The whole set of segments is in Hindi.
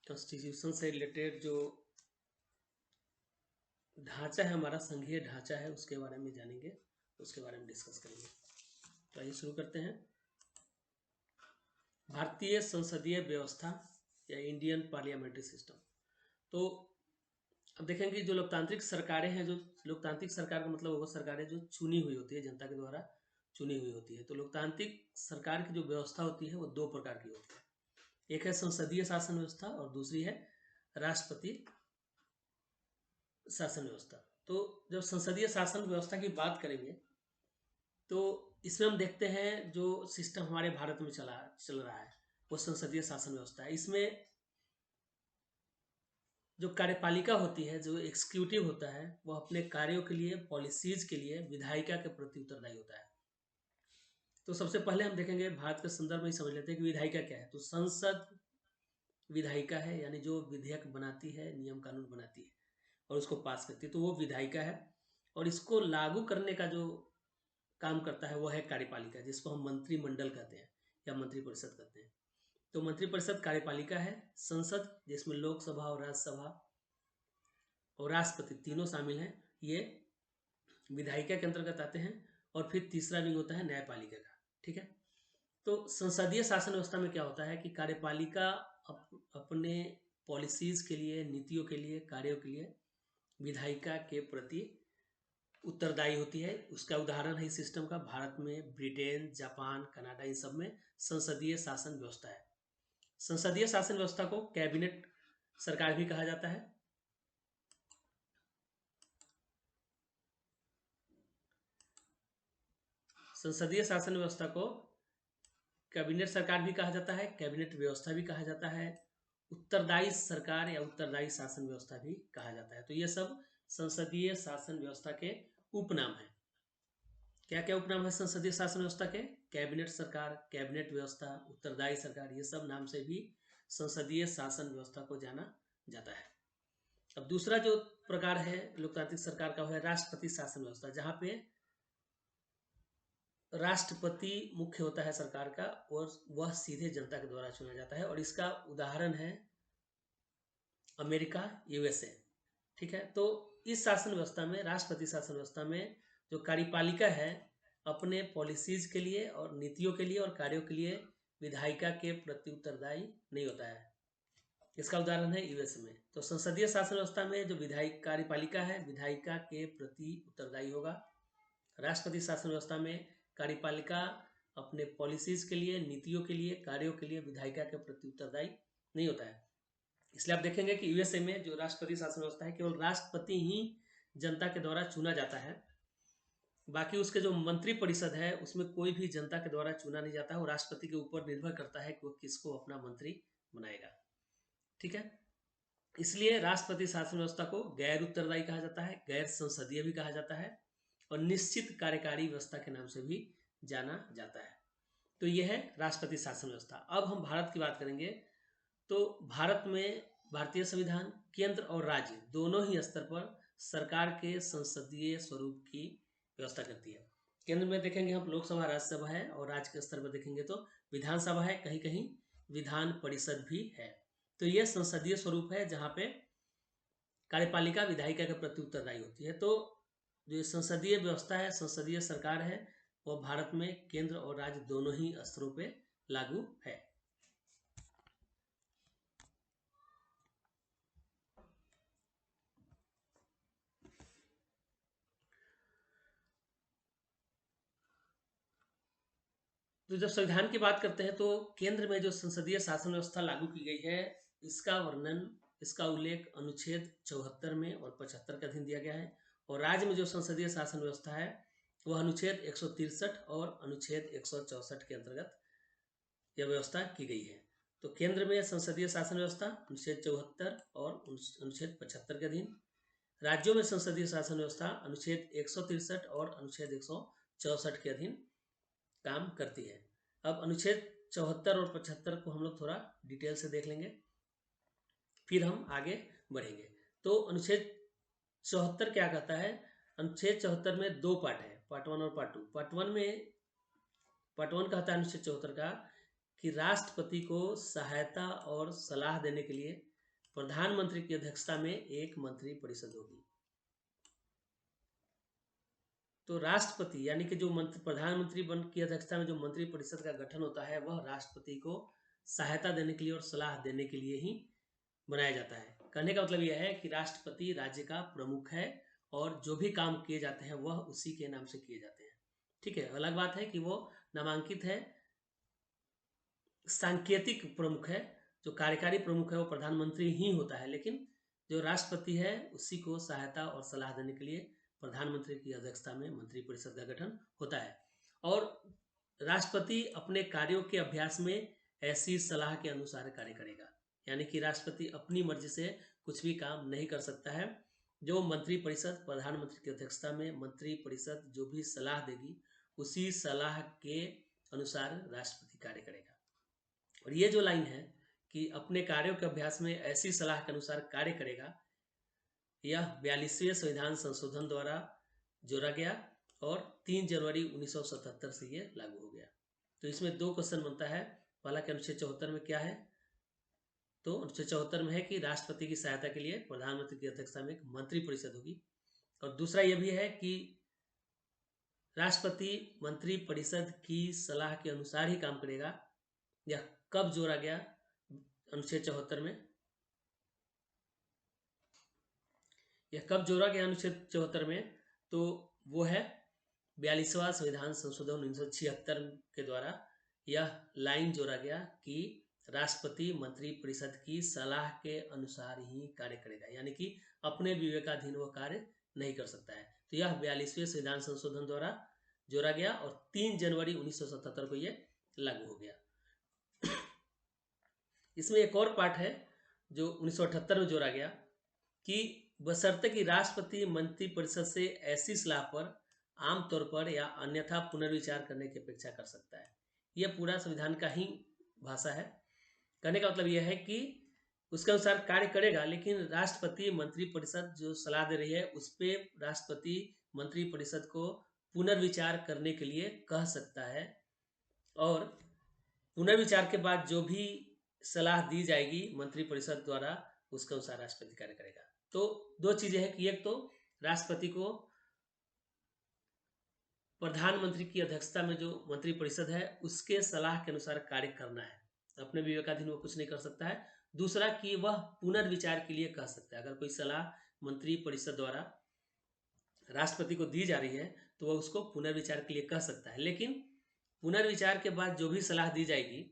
कॉन्स्टिट्यूशन से रिलेटेड जो ढांचा है, हमारा संघीय ढांचा है, उसके बारे में जानेंगे, उसके बारे में डिस्कस करेंगे। तो आइए शुरू करते हैं। भारतीय संसदीय व्यवस्था या इंडियन पार्लियामेंट्री सिस्टम। तो अब देखेंगे जो लोकतांत्रिक सरकारें हैं, जो लोकतांत्रिक सरकार का मतलब वो सरकारें जो चुनी हुई होती है, जनता के द्वारा चुनी हुई होती है। तो लोकतांत्रिक सरकार की जो व्यवस्था होती है वो दो प्रकार की होती है। एक है संसदीय शासन व्यवस्था और दूसरी है राष्ट्रपति शासन व्यवस्था। तो जब संसदीय शासन व्यवस्था की बात करेंगे तो इसमें हम देखते हैं जो सिस्टम हमारे भारत में चल रहा है वो संसदीय शासन व्यवस्था है। इसमें जो कार्यपालिका होती है, जो एग्जीक्यूटिव होता है, वो अपने कार्यों के लिए, पॉलिसीज के लिए विधायिका के प्रति उत्तरदायी होता है। तो सबसे पहले हम देखेंगे भारत के संदर्भ में ही समझ लेते हैं कि विधायिका क्या है। तो संसद विधायिका है, यानी जो विधेयक बनाती है, नियम कानून बनाती है और उसको पास करती है, तो वो विधायिका है। और इसको लागू करने का जो काम करता है वो है कार्यपालिका, जिसको हम मंत्रिमंडल कहते हैं या मंत्रिपरिषद कहते हैं। तो मंत्रिपरिषद कार्यपालिका है। संसद, जिसमें लोकसभा और राज्यसभा और राष्ट्रपति तीनों शामिल हैं, ये विधायिका के अंतर्गत आते हैं। और फिर तीसरा विंग होता है न्यायपालिका का। ठीक है। तो संसदीय शासन व्यवस्था में क्या होता है कि कार्यपालिका अपने पॉलिसीज के लिए, नीतियों के लिए, कार्यों के लिए विधायिका के प्रति उत्तरदायी होती है। उसका उदाहरण है इस सिस्टम का भारत में ब्रिटेन, जापान, कनाडा, इन सब में संसदीय शासन व्यवस्था है। संसदीय शासन व्यवस्था को कैबिनेट सरकार भी कहा जाता है। संसदीय शासन व्यवस्था को कैबिनेट सरकार भी कहा जाता है, कैबिनेट व्यवस्था भी कहा जाता है, उत्तरदायी सरकार या उत्तरदायी शासन व्यवस्था भी कहा जाता है। तो ये सब संसदीय शासन व्यवस्था के उपनाम है। क्या क्या उपनाम है संसदीय शासन व्यवस्था के? कैबिनेट सरकार, कैबिनेट व्यवस्था, उत्तरदायी सरकार, ये सब नाम से भी संसदीय शासन व्यवस्था को जाना जाता है। अब दूसरा जो प्रकार है लोकतांत्रिक सरकार का है राष्ट्रपति शासन व्यवस्था, जहां पे राष्ट्रपति मुख्य होता है सरकार का और वह सीधे जनता के द्वारा चुना जाता है। और इसका उदाहरण है अमेरिका, यूएसए। ठीक है। तो इस शासन व्यवस्था में, राष्ट्रपति शासन व्यवस्था में, जो कार्यपालिका है अपने पॉलिसीज के लिए और नीतियों के लिए और कार्यों के लिए विधायिका के प्रति उत्तरदायी नहीं होता है। इसका उदाहरण है यूएस में। तो संसदीय शासन व्यवस्था में जो विधायिक कार्यपालिका है विधायिका के प्रति उत्तरदायी होगा। राष्ट्रपति शासन व्यवस्था में कार्यपालिका अपने पॉलिसीज के लिए, नीतियों के लिए, कार्यों के लिए विधायिका के प्रति उत्तरदायी नहीं होता है। इसलिए आप देखेंगे कि यूएसए में जो राष्ट्रपति शासन व्यवस्था है केवल राष्ट्रपति ही जनता के द्वारा चुना जाता है। बाकी उसके जो मंत्री परिषद है उसमें कोई भी जनता के द्वारा चुना नहीं जाता है। वो राष्ट्रपति के ऊपर निर्भर करता है कि वो किसको अपना मंत्री बनाएगा। ठीक है। इसलिए राष्ट्रपति शासन व्यवस्था को गैर उत्तरदायी कहा जाता है, गैर संसदीय भी कहा जाता है और निश्चित कार्यकारी व्यवस्था के नाम से भी जाना जाता है। तो यह है राष्ट्रपति शासन व्यवस्था। अब हम भारत की बात करेंगे। तो भारत में भारतीय संविधान केंद्र और राज्य दोनों ही स्तर पर सरकार के संसदीय स्वरूप की व्यवस्था करती है। केंद्र में देखेंगे हम लोकसभा, राज्यसभा है, और राज्य के स्तर पर देखेंगे तो विधानसभा है, कहीं कहीं विधान परिषद भी है। तो यह संसदीय स्वरूप है जहां पे कार्यपालिका विधायिका के प्रति उत्तरदायी होती है। तो जो संसदीय व्यवस्था है, संसदीय सरकार है, वो भारत में केंद्र और राज्य दोनों ही स्तरों पे लागू है। तो जब संविधान की बात करते हैं तो केंद्र में जो संसदीय शासन व्यवस्था लागू की गई है इसका वर्णन, इसका उल्लेख अनुच्छेद 74 में और 75 के अधीन दिया गया है। और राज्य में जो संसदीय शासन व्यवस्था है वह अनुच्छेद 163 और अनुच्छेद 164 के अंतर्गत यह व्यवस्था की गई है। तो केंद्र में संसदीय शासन व्यवस्था अनुच्छेद 74 और अनुच्छेद 75 के अधीन, राज्यों में संसदीय शासन व्यवस्था अनुच्छेद 163 और अनुच्छेद 164 के अधीन काम करती है। अब अनुच्छेद 74 और 75 को हम लोग थोड़ा डिटेल से देख लेंगे, फिर हम आगे बढ़ेंगे। तो अनुच्छेद 74 क्या कहता है? अनुच्छेद 74 में दो पार्ट है, पार्ट 1 और पार्ट 2। पार्ट 1 कहता है अनुच्छेद 74 का कि राष्ट्रपति को सहायता और सलाह देने के लिए प्रधानमंत्री की अध्यक्षता में एक मंत्री परिषद होगी। तो राष्ट्रपति यानी कि जो प्रधानमंत्री की अध्यक्षता में जो मंत्री परिषद का गठन होता है वह राष्ट्रपति को सहायता देने के लिए और सलाह देने के लिए ही बनाया जाता है। कहने का मतलब यह है कि राष्ट्रपति राज्य का प्रमुख है और जो भी काम किए जाते हैं वह उसी के नाम से किए जाते हैं। ठीक है, अलग बात है कि वो नामांकित है, सांकेतिक प्रमुख है, जो कार्यकारी प्रमुख है वो प्रधानमंत्री ही होता है, लेकिन जो राष्ट्रपति है उसी को सहायता और सलाह देने के लिए प्रधानमंत्री की अध्यक्षता में मंत्रिपरिषद का गठन होता है। और राष्ट्रपति अपने कार्यों के अभ्यास में ऐसी सलाह के अनुसार कार्य करेगा, यानी कि राष्ट्रपति अपनी मर्जी से कुछ भी काम नहीं कर सकता है। जो मंत्रिपरिषद प्रधानमंत्री की अध्यक्षता में मंत्रिपरिषद जो भी सलाह देगी उसी सलाह के अनुसार राष्ट्रपति कार्य करेगा। और ये जो लाइन है कि अपने कार्यों के अभ्यास में ऐसी सलाह के अनुसार कार्य करेगा, यह 42वें संविधान संशोधन द्वारा जोड़ा गया और 3 जनवरी 1977 से ये लागू हो गया। तो इसमें 2 क्वेश्चन बनता है। पहला कि अनुच्छेद 74 में क्या है, तो अनुच्छेद 74 में है कि राष्ट्रपति की सहायता के लिए प्रधानमंत्री की अध्यक्षता में एक मंत्रिपरिषद होगी। और दूसरा यह भी है कि राष्ट्रपति मंत्रिपरिषद की सलाह के अनुसार ही काम करेगा। यह कब जोड़ा गया अनुच्छेद 74 में, यह कब जोड़ा गया अनुच्छेद 74 में, तो वो है 42वां संविधान संशोधन 1976 के द्वारा यह लाइन जोड़ा गया कि राष्ट्रपति मंत्रिपरिषद की सलाह के अनुसार ही कार्य करेगा, यानी कि अपने विवेकाधीन वह कार्य नहीं कर सकता है। तो यह 42वें संविधान संशोधन द्वारा जोड़ा गया और 3 जनवरी 1977 को यह लागू हो गया। इसमें एक और पार्ट है जो 1978 में जोड़ा गया कि बशर्ते कि राष्ट्रपति मंत्रिपरिषद से ऐसी सलाह पर आमतौर पर या अन्यथा पुनर्विचार करने की अपेक्षा कर सकता है। यह पूरा संविधान का ही भाषा है। कहने का मतलब यह है कि उसके अनुसार कार्य करेगा, लेकिन राष्ट्रपति मंत्रिपरिषद जो सलाह दे रही है उस पर राष्ट्रपति मंत्रिपरिषद को पुनर्विचार करने के लिए कह सकता है और पुनर्विचार के बाद जो भी सलाह दी जाएगी मंत्रिपरिषद द्वारा उसके अनुसार राष्ट्रपति कार्य करेगा। तो 2 चीजें हैं कि एक तो राष्ट्रपति को प्रधानमंत्री की अध्यक्षता में जो मंत्रिपरिषद है उसके सलाह के अनुसार कार्य करना है, अपने विवेकाधीन वो कुछ नहीं कर सकता है। दूसरा कि वह पुनर्विचार के लिए कह सकता है, अगर कोई सलाह मंत्रिपरिषद द्वारा राष्ट्रपति को दी जा रही है तो वह उसको पुनर्विचार के लिए कह सकता है, लेकिन पुनर्विचार के बाद जो भी सलाह दी जाएगी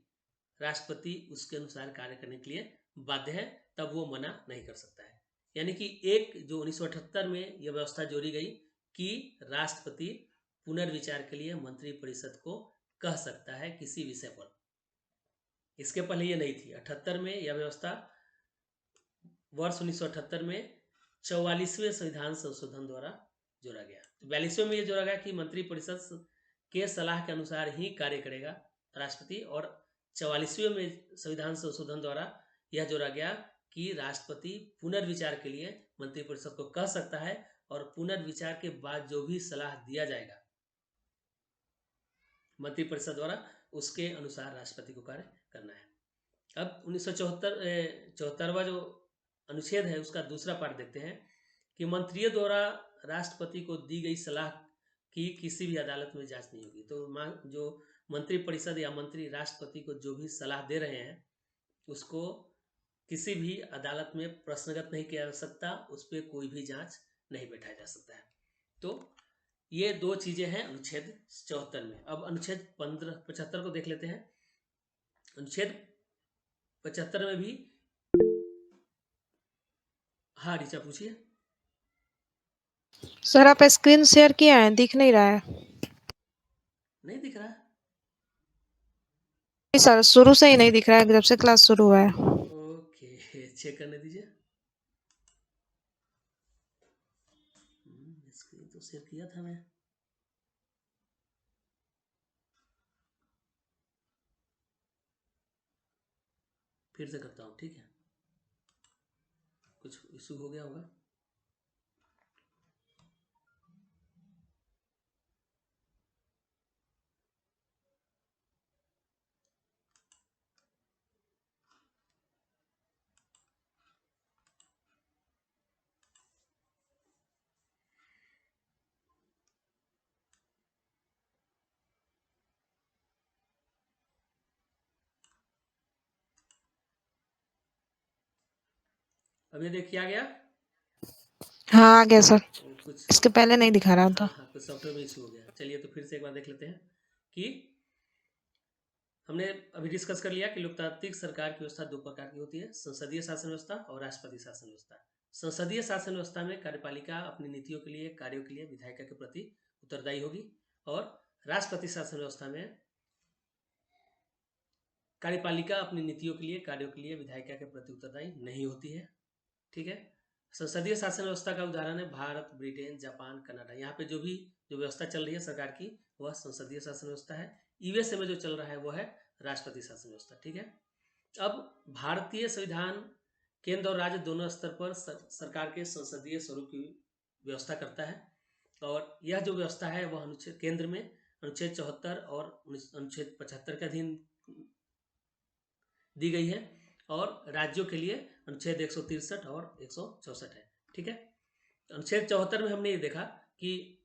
राष्ट्रपति उसके अनुसार कार्य करने के लिए बाध्य है, तब वो मना नहीं कर सकता है। यानी कि एक जो 1978 में यह व्यवस्था जोड़ी गई कि राष्ट्रपति पुनर्विचार के लिए मंत्रिपरिषद को कह सकता है किसी विषय पर। इसके पहले ये नहीं थी। 78 में यह व्यवस्था वर्ष 1978 में 44वें संविधान संशोधन द्वारा जोड़ा गया। तो 42वें में यह जोड़ा गया कि मंत्रिपरिषद के सलाह के अनुसार ही कार्य करेगा राष्ट्रपति, और 44वें में संविधान संशोधन द्वारा यह जोड़ा गया कि राष्ट्रपति पुनर्विचार के लिए मंत्रिपरिषद को कह सकता है और पुनर्विचार के बाद जो भी सलाह दिया जाएगा मंत्रिपरिषद द्वारा उसके अनुसार राष्ट्रपति को कार्य करना है। अब 1974वां जो अनुच्छेद है उसका दूसरा पार्ट देखते हैं कि मंत्रियों द्वारा राष्ट्रपति को दी गई सलाह की किसी भी अदालत में जांच नहीं होगी। तो जो मंत्रिपरिषद या मंत्री राष्ट्रपति को जो भी सलाह दे रहे हैं उसको किसी भी अदालत में प्रश्नगत नहीं किया जा सकता, उस पर कोई भी जांच नहीं बैठाया जा सकता है। तो ये 2 चीजें हैं अनुच्छेद 74 में। अब अनुच्छेद 75 को देख लेते हैं। अनुच्छेद 75 में भी, हाँ ऋचा पूछिए। सर आप स्क्रीन शेयर किया है, दिख नहीं रहा है। नहीं दिख रहा? नहीं सर, शुरू से ही नहीं दिख रहा है, जब से क्लास शुरू हुआ है। ओके, चेक करने दीजिए। स्क्रीन तो शेयर किया था मैं। फिर से करता हूँ, ठीक है? कुछ इशू हो गया होगा। अब ये देखिए आ गया। हाँ आ गया सर। कुछ इसके पहले नहीं दिखा रहा था। हाँ कुछ सॉफ्टवेयर में इशू हो गया। चलिए तो फिर से एक बार देख लेते हैं कि हमने अभी डिस्कस कर लिया कि लोकतांत्रिक सरकार की व्यवस्था दो प्रकार की होती है, संसदीय शासन व्यवस्था और राष्ट्रपति शासन व्यवस्था। संसदीय शासन व्यवस्था में कार्यपालिका अपनी नीतियों के लिए, कार्यों के लिए विधायिका के प्रति उत्तरदायी होगी, और राष्ट्रपति शासन व्यवस्था में कार्यपालिका अपनी नीतियों के लिए, कार्यों के लिए विधायिका के प्रति उत्तरदायी नहीं होती है। ठीक है। संसदीय शासन व्यवस्था का उदाहरण है भारत, ब्रिटेन, जापान, कनाडा। यहाँ पे जो व्यवस्था चल रही है सरकार की, वह संसदीय शासन व्यवस्था है। यूएसए में जो चल रहा है वह है राष्ट्रपति शासन व्यवस्था। ठीक है। अब भारतीय संविधान केंद्र और राज्य दोनों स्तर पर सरकार के संसदीय स्वरूप की व्यवस्था करता है, और यह जो व्यवस्था है वह अनुच्छेद केंद्र में अनुच्छेद 74 और अनुच्छेद 75 के अधीन दी गई है, और राज्यों के लिए अनुच्छेद 163 और 164 है। ठीक है। अनुच्छेद 74 में हमने ये देखा कि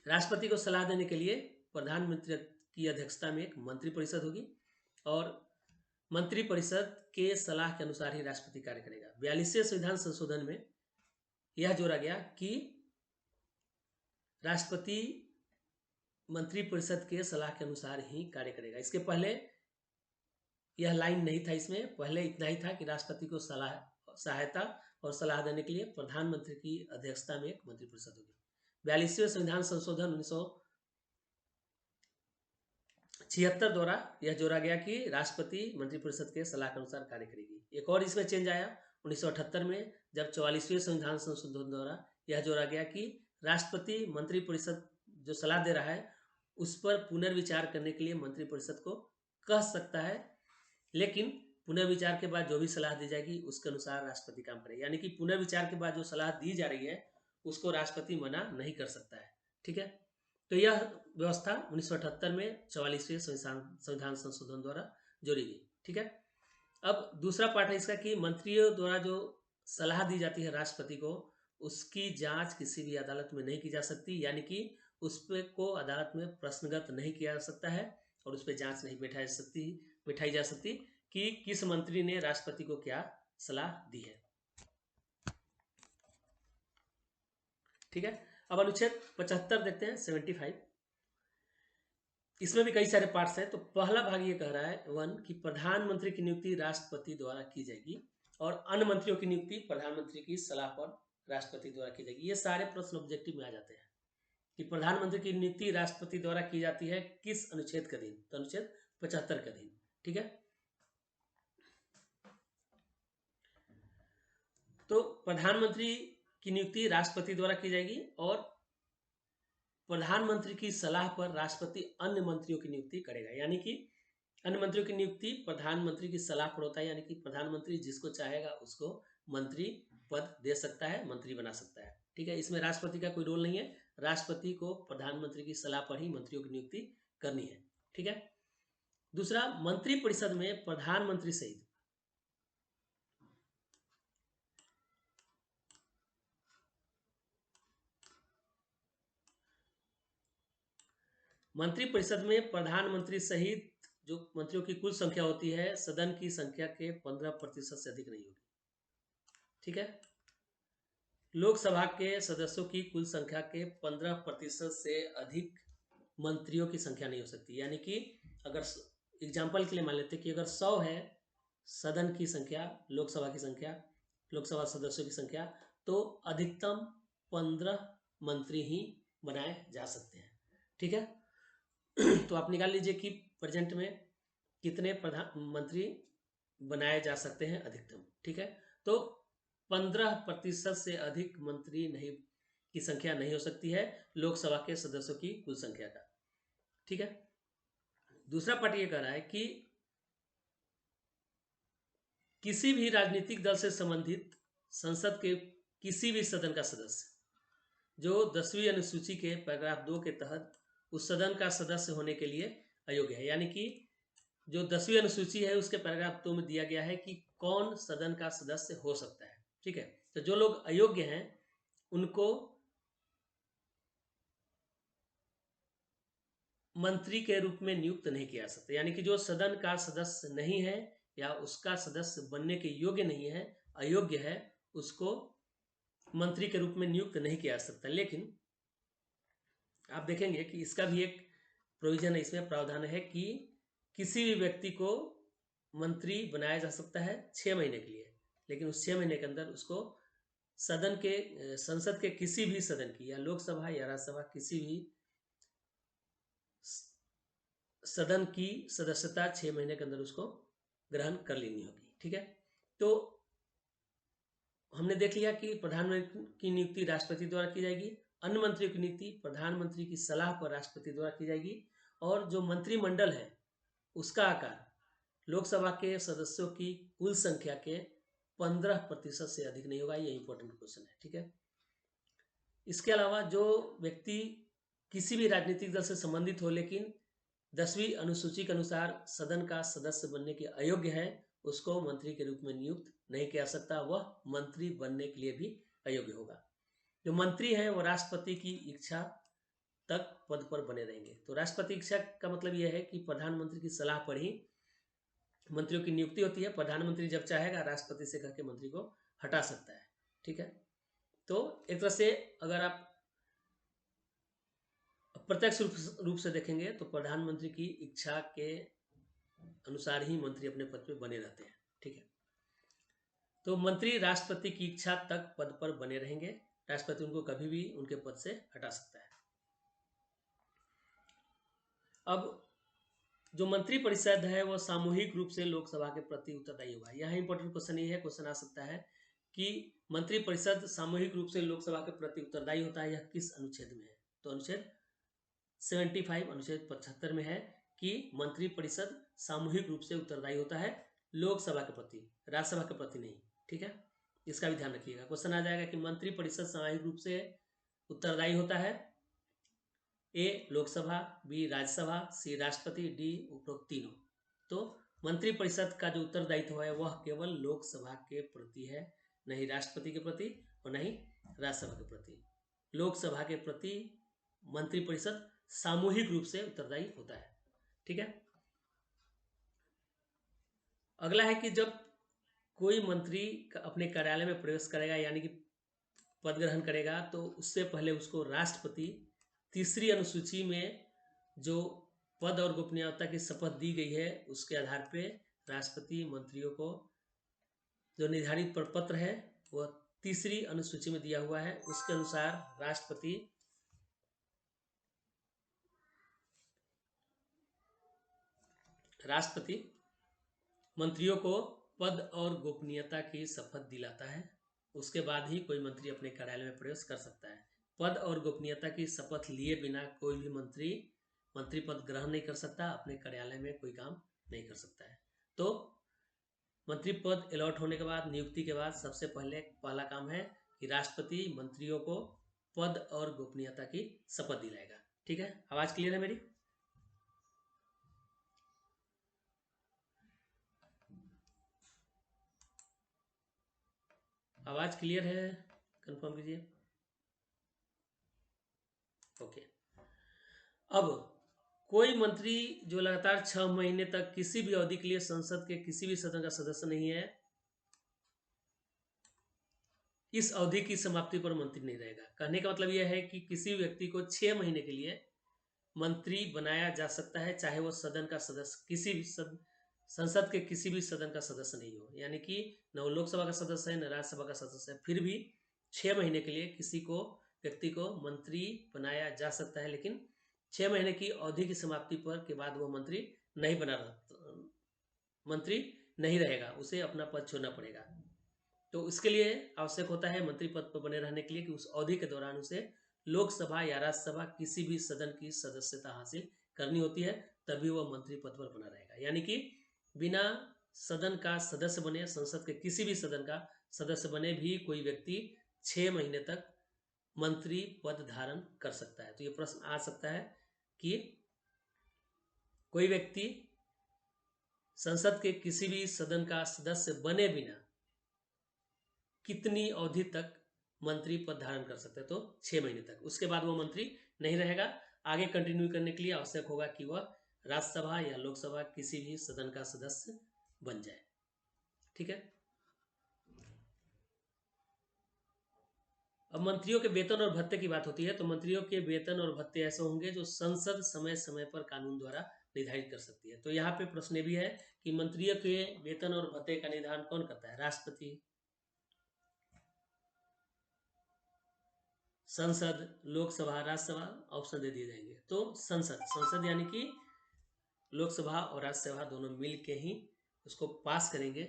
राष्ट्रपति को सलाह देने के लिए प्रधानमंत्री की अध्यक्षता में एक मंत्रिपरिषद होगी, और मंत्रिपरिषद के सलाह के अनुसार ही राष्ट्रपति कार्य करेगा। 42वें संविधान संशोधन में यह जोड़ा गया कि राष्ट्रपति मंत्रिपरिषद के सलाह के अनुसार ही कार्य करेगा। इसके पहले यह लाइन नहीं था, इसमें पहले इतना ही था कि राष्ट्रपति को सहायता और सलाह देने के लिए प्रधानमंत्री की अध्यक्षता में एक मंत्रिपरिषद होगी। 42वें संविधान संशोधन 1976 द्वारा यह जोड़ा गया कि राष्ट्रपति मंत्रिपरिषद के सलाह के अनुसार कार्य करेगी। एक और इसमें चेंज आया 1978 में, जब 44वें संविधान संशोधन द्वारा यह जोड़ा गया कि राष्ट्रपति मंत्रिपरिषद जो सलाह दे रहा है उस पर पुनर्विचार करने के लिए मंत्रिपरिषद को कह सकता है, लेकिन पुनर्विचार के बाद जो भी सलाह दी जाएगी उसके अनुसार राष्ट्रपति काम करेगा। यानी कि पुनर्विचार के बाद जो सलाह दी जा रही है उसको राष्ट्रपति मना नहीं कर सकता है। ठीक है। तो यह व्यवस्था 1978 में 44वें संविधान संशोधन द्वारा जोड़ी गई। ठीक है। अब दूसरा पार्ट है इसका कि मंत्रियों द्वारा जो सलाह दी जाती है राष्ट्रपति को, उसकी जांच किसी भी अदालत में नहीं की जा सकती, यानी कि उस पर को अदालत में प्रश्नगत नहीं किया जा सकता है, और उस पर जांच नहीं बैठाई जा सकती कि किस मंत्री ने राष्ट्रपति को क्या सलाह दी है। ठीक है। अब अनुच्छेद 75 देखते हैं, 75। इसमें भी कई सारे पार्ट्स हैं। तो पहला भाग ये कह रहा है 1 कि प्रधानमंत्री की नियुक्ति राष्ट्रपति द्वारा की जाएगी, और अन्य मंत्रियों की नियुक्ति प्रधानमंत्री की सलाह पर राष्ट्रपति द्वारा की जाएगी। ये सारे प्रश्न ऑब्जेक्टिव में आ जाते हैं कि प्रधानमंत्री की नियुक्ति राष्ट्रपति द्वारा की जाती है किस अनुच्छेद के अधीन, तो अनुच्छेद 75 के अधीन। ठीक है। तो प्रधानमंत्री की नियुक्ति राष्ट्रपति द्वारा की जाएगी, और प्रधानमंत्री की सलाह पर राष्ट्रपति अन्य मंत्रियों की नियुक्ति करेगा। यानी कि अन्य मंत्रियों की नियुक्ति प्रधानमंत्री की सलाह पर होता है, यानी कि प्रधानमंत्री जिसको चाहेगा उसको मंत्री पद दे सकता है, मंत्री बना सकता है। ठीक है। इसमें राष्ट्रपति का कोई रोल नहीं है, राष्ट्रपति को प्रधानमंत्री की सलाह पर ही मंत्रियों की नियुक्ति करनी है। ठीक है। दूसरा, मंत्रिपरिषद में प्रधानमंत्री सहित मंत्रिपरिषद में प्रधानमंत्री सहित जो मंत्रियों की कुल संख्या होती है सदन की संख्या के 15% से अधिक नहीं होगी। ठीक है। लोकसभा के सदस्यों की कुल संख्या के 15% से अधिक मंत्रियों की संख्या नहीं हो सकती। यानी कि अगर एग्जाम्पल के लिए मान लेते कि अगर 100 है सदन की संख्या, लोकसभा की संख्या, लोकसभा सदस्यों की संख्या, तो अधिकतम 15 मंत्री ही बनाए जा सकते हैं। ठीक है। तो आप निकाल लीजिए कि प्रेजेंट में कितने प्रधानमंत्री बनाए जा सकते हैं अधिकतम। ठीक है। तो 15% से अधिक मंत्री नहीं की संख्या नहीं हो सकती है लोकसभा के सदस्यों की कुल संख्या का। ठीक है। दूसरा पार्ट ये कह रहा है कि किसी भी राजनीतिक दल से संबंधित संसद के किसी भी सदन का सदस्य जो 10वीं अनुसूची के पैराग्राफ 2 के तहत उस सदन का सदस्य होने के लिए अयोग्य है। यानी कि जो 10वीं अनुसूची है उसके पैराग्राफ 2 में दिया गया है कि कौन सदन का सदस्य हो सकता है। ठीक है। तो जो लोग अयोग्य हैं उनको मंत्री के रूप में नियुक्त नहीं किया जा सकता। यानी कि जो सदन का सदस्य नहीं है या उसका सदस्य बनने के योग्य नहीं है, अयोग्य है, उसको मंत्री के रूप में नियुक्त नहीं किया जा सकता। लेकिन आप देखेंगे कि इसका भी एक प्रोविजन है, इसमें प्रावधान है कि किसी भी व्यक्ति को मंत्री बनाया जा सकता है 6 महीने के लिए, लेकिन उस 6 महीने के अंदर उसको सदन के संसद के किसी भी सदन की या लोकसभा या राज्यसभा किसी भी सदन की सदस्यता 6 महीने के अंदर उसको ग्रहण कर लेनी होगी। ठीक है, तो हमने देख लिया कि प्रधानमंत्री की नियुक्ति राष्ट्रपति द्वारा की जाएगी, अन्य मंत्रियों की नियुक्ति प्रधानमंत्री की सलाह पर राष्ट्रपति द्वारा की जाएगी, और जो मंत्रिमंडल है उसका आकार लोकसभा के सदस्यों की कुल संख्या के 15% से अधिक नहीं होगा। ये इंपॉर्टेंट क्वेश्चन है। ठीक है, इसके अलावा जो व्यक्ति किसी भी राजनीतिक दल से संबंधित हो लेकिन 10वीं अनुसूची के अनुसार सदन का सदस्य बनने के अयोग्य है, उसको मंत्री के रूप में नियुक्त नहीं किया जा सकता, वह मंत्री बनने के लिए भी अयोग्य होगा। जो मंत्री हैं वो राष्ट्रपति की इच्छा तक पद पर बने रहेंगे। तो राष्ट्रपति इच्छा का मतलब यह है कि प्रधानमंत्री की सलाह पर ही मंत्रियों की नियुक्ति होती है। प्रधानमंत्री जब चाहेगा राष्ट्रपति से कह के मंत्री को हटा सकता है। ठीक है, तो एक तरह से अगर आप प्रत्यक्ष रूप से देखेंगे तो प्रधानमंत्री की इच्छा के अनुसार ही मंत्री अपने पद पर बने रहते हैं। ठीक है, तो मंत्री राष्ट्रपति की इच्छा तक पद पर बने रहेंगे, राष्ट्रपति उनको कभी भी उनके पद से हटा सकता है। अब जो मंत्री परिषद है वो सामूहिक रूप से लोकसभा के प्रति उत्तरदायी होगा। यह इंपॉर्टेंट क्वेश्चन ये है, क्वेश्चन आ सकता है कि मंत्री परिषद सामूहिक रूप से लोकसभा के प्रति उत्तरदायी होता है, यह किस अनुच्छेद में है? तो अनुच्छेद 75 अनुच्छेद 75 में है कि मंत्री परिषद सामूहिक रूप से उत्तरदायी होता है लोकसभा के प्रति, राज्यसभा के प्रति नहीं। ठीक है, इसका भी ध्यान रखिएगा। क्वेश्चन आ जाएगा कि मंत्री परिषद सामूहिक रूप से उत्तरदायी होता है, ए लोकसभा, बी राज्यसभा, सी राष्ट्रपति, डी उपरोक्त तीनों। तो मंत्री परिषद का जो उत्तरदायित्व है वह केवल लोकसभा के प्रति है, नहीं राष्ट्रपति के प्रति और नहीं राज्यसभा के प्रति। लोकसभा के प्रति मंत्री परिषद सामूहिक रूप से उत्तरदायी होता है। ठीक है, अगला है कि जब कोई मंत्री अपने कार्यालय में प्रवेश करेगा यानी कि पद ग्रहण करेगा तो उससे पहले उसको राष्ट्रपति 3री अनुसूची में जो पद और गोपनीयता की शपथ दी गई है उसके आधार पे राष्ट्रपति मंत्रियों को जो निर्धारित प्रपत्र है वह 3री अनुसूची में दिया हुआ है, उसके अनुसार राष्ट्रपति मंत्रियों को पद और गोपनीयता की शपथ दिलाता है, उसके बाद ही कोई मंत्री अपने कार्यालय में प्रवेश कर सकता है। पद और गोपनीयता की शपथ लिए बिना कोई भी मंत्री पद ग्रहण नहीं कर सकता, अपने कार्यालय में कोई काम नहीं कर सकता है। तो मंत्री पद अलॉट होने के बाद, नियुक्ति के बाद सबसे पहला काम है कि राष्ट्रपति मंत्रियों को पद और गोपनीयता की शपथ दिलाएगा। ठीक है, आवाज क्लियर है मेरी? आवाज क्लियर है? कंफर्म कीजिए। ओके, अब कोई मंत्री जो लगातार 6 महीने तक किसी भी अवधि के लिए संसद के किसी भी सदन का सदस्य नहीं है, इस अवधि की समाप्ति पर मंत्री नहीं रहेगा। कहने का मतलब यह है कि किसी व्यक्ति को 6 महीने के लिए मंत्री बनाया जा सकता है चाहे वो सदन का सदस्य किसी भी संसद के किसी भी सदन का सदस्य नहीं हो, यानी कि न वो लोकसभा का सदस्य है न राज्यसभा का सदस्य है, फिर भी 6 महीने के लिए किसी को व्यक्ति को मंत्री बनाया जा सकता है, लेकिन 6 महीने की अवधि की समाप्ति पर के बाद वो मंत्री नहीं रहेगा, उसे अपना पद छोड़ना पड़ेगा। तो इसके लिए आवश्यक होता है मंत्री पद पर बने रहने के लिए कि उस अवधि के दौरान उसे लोकसभा या राज्यसभा किसी भी सदन की सदस्यता हासिल करनी होती है, तभी वह मंत्री पद पर बना रहेगा। यानी कि बिना सदन का सदस्य बने, संसद के किसी भी सदन का सदस्य बने भी कोई व्यक्ति 6 महीने तक मंत्री पद धारण कर सकता है। तो ये प्रश्न आ सकता है कि कोई व्यक्ति संसद के किसी भी सदन का सदस्य बने बिना कितनी अवधि तक मंत्री पद धारण कर सकते हैं? तो 6 महीने तक। उसके बाद वो मंत्री नहीं रहेगा। आगे कंटिन्यू करने के लिए आवश्यक होगा कि वह राज्यसभा या लोकसभा किसी भी सदन का सदस्य बन जाए। ठीक है, अब मंत्रियों के वेतन और भत्ते की बात होती है, तो मंत्रियों के वेतन और भत्ते ऐसे होंगे जो संसद समय समय पर कानून द्वारा निर्धारित कर सकती है। तो यहाँ पे प्रश्न भी है कि मंत्रियों के वेतन और भत्ते का निर्धारण कौन करता है? राष्ट्रपति, संसद, लोकसभा, राज्यसभा, ऑप्शन दे दिए जाएंगे। तो संसद यानी कि लोकसभा और राज्यसभा दोनों मिल के ही उसको पास करेंगे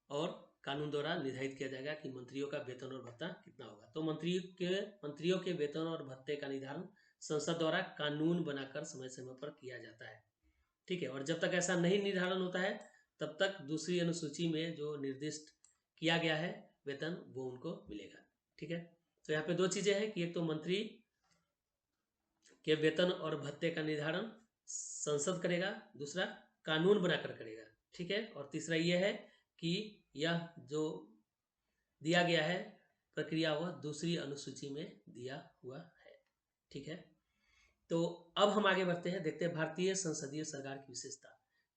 और कानून द्वारा निर्धारित किया जाएगा कि मंत्रियों का वेतन और भत्ता कितना होगा। तो मंत्रियों के वेतन और भत्ते का निर्धारण संसद द्वारा कानून बनाकर समय समय पर किया जाता है। ठीक है, और जब तक ऐसा नहीं निर्धारण होता है तब तक दूसरी अनुसूची में जो निर्दिष्ट किया गया है वेतन वो उनको मिलेगा। ठीक है, तो यहाँ पे दो चीजें हैं कि एक तो मंत्री के वेतन और भत्ते का निर्धारण संसद करेगा, दूसरा कानून बनाकर करेगा। ठीक है, और तीसरा यह है कि यह जो दिया गया है प्रक्रिया वह दूसरी अनुसूची में दिया हुआ है। ठीक है, तो अब हम आगे बढ़ते हैं, देखते हैं भारतीय संसदीय सरकार की विशेषता।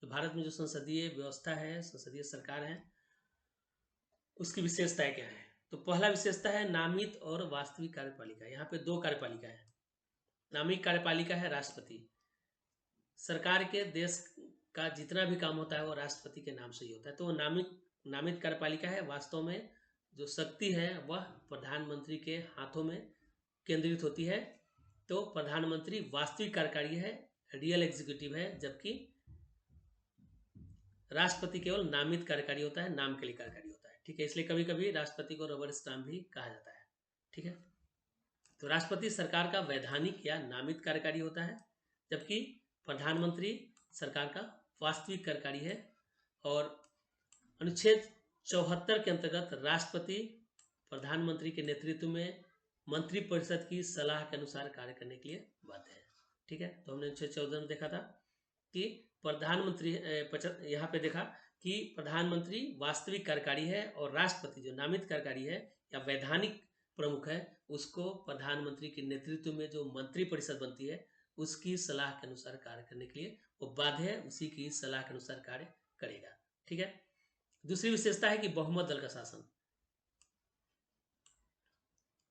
तो भारत में जो संसदीय व्यवस्था है, संसदीय सरकार है, उसकी विशेषताएं क्या है? तो पहला विशेषता है नामित और वास्तविक कार्यपालिका। यहाँ पे दो कार्यपालिका है। नामिक कार्यपालिका है राष्ट्रपति, सरकार के देश का जितना भी काम होता है वो राष्ट्रपति के नाम से ही होता है। तो नामित कार्यपालिका है, वास्तव में जो शक्ति है वह प्रधानमंत्री के हाथों में केंद्रित होती है। तो प्रधानमंत्री वास्तविक कार्यकारी है, रियल एग्जीक्यूटिव है, जबकि राष्ट्रपति केवल नामित कार्यकारी होता है, नाम के लिए कार्यकारी होता है। ठीक है, इसलिए कभी कभी राष्ट्रपति को रबर स्टाम्प भी कहा जाता है। ठीक है, तो राष्ट्रपति सरकार का वैधानिक या नामित कार्यकारी होता है, जबकि प्रधानमंत्री सरकार का वास्तविक कार्यकारी है। और अनुच्छेद 74 के अंतर्गत राष्ट्रपति प्रधानमंत्री के नेतृत्व में मंत्रिपरिषद की सलाह के अनुसार कार्य करने के लिए बाध्य है। ठीक है, तो हमने अनुच्छेद 14 में देखा था कि प्रधानमंत्री यहाँ पे देखा कि प्रधानमंत्री वास्तविक कार्यकारी है और राष्ट्रपति जो नामित कार्यकारी है या वैधानिक प्रमुख है उसको प्रधानमंत्री के नेतृत्व में जो मंत्रिपरिषद बनती है उसकी सलाह के अनुसार कार्य करने के लिए वो बाध्य है, उसी की सलाह के अनुसार कार्य करेगा। ठीक है, दूसरी विशेषता है कि बहुमत दल का शासन।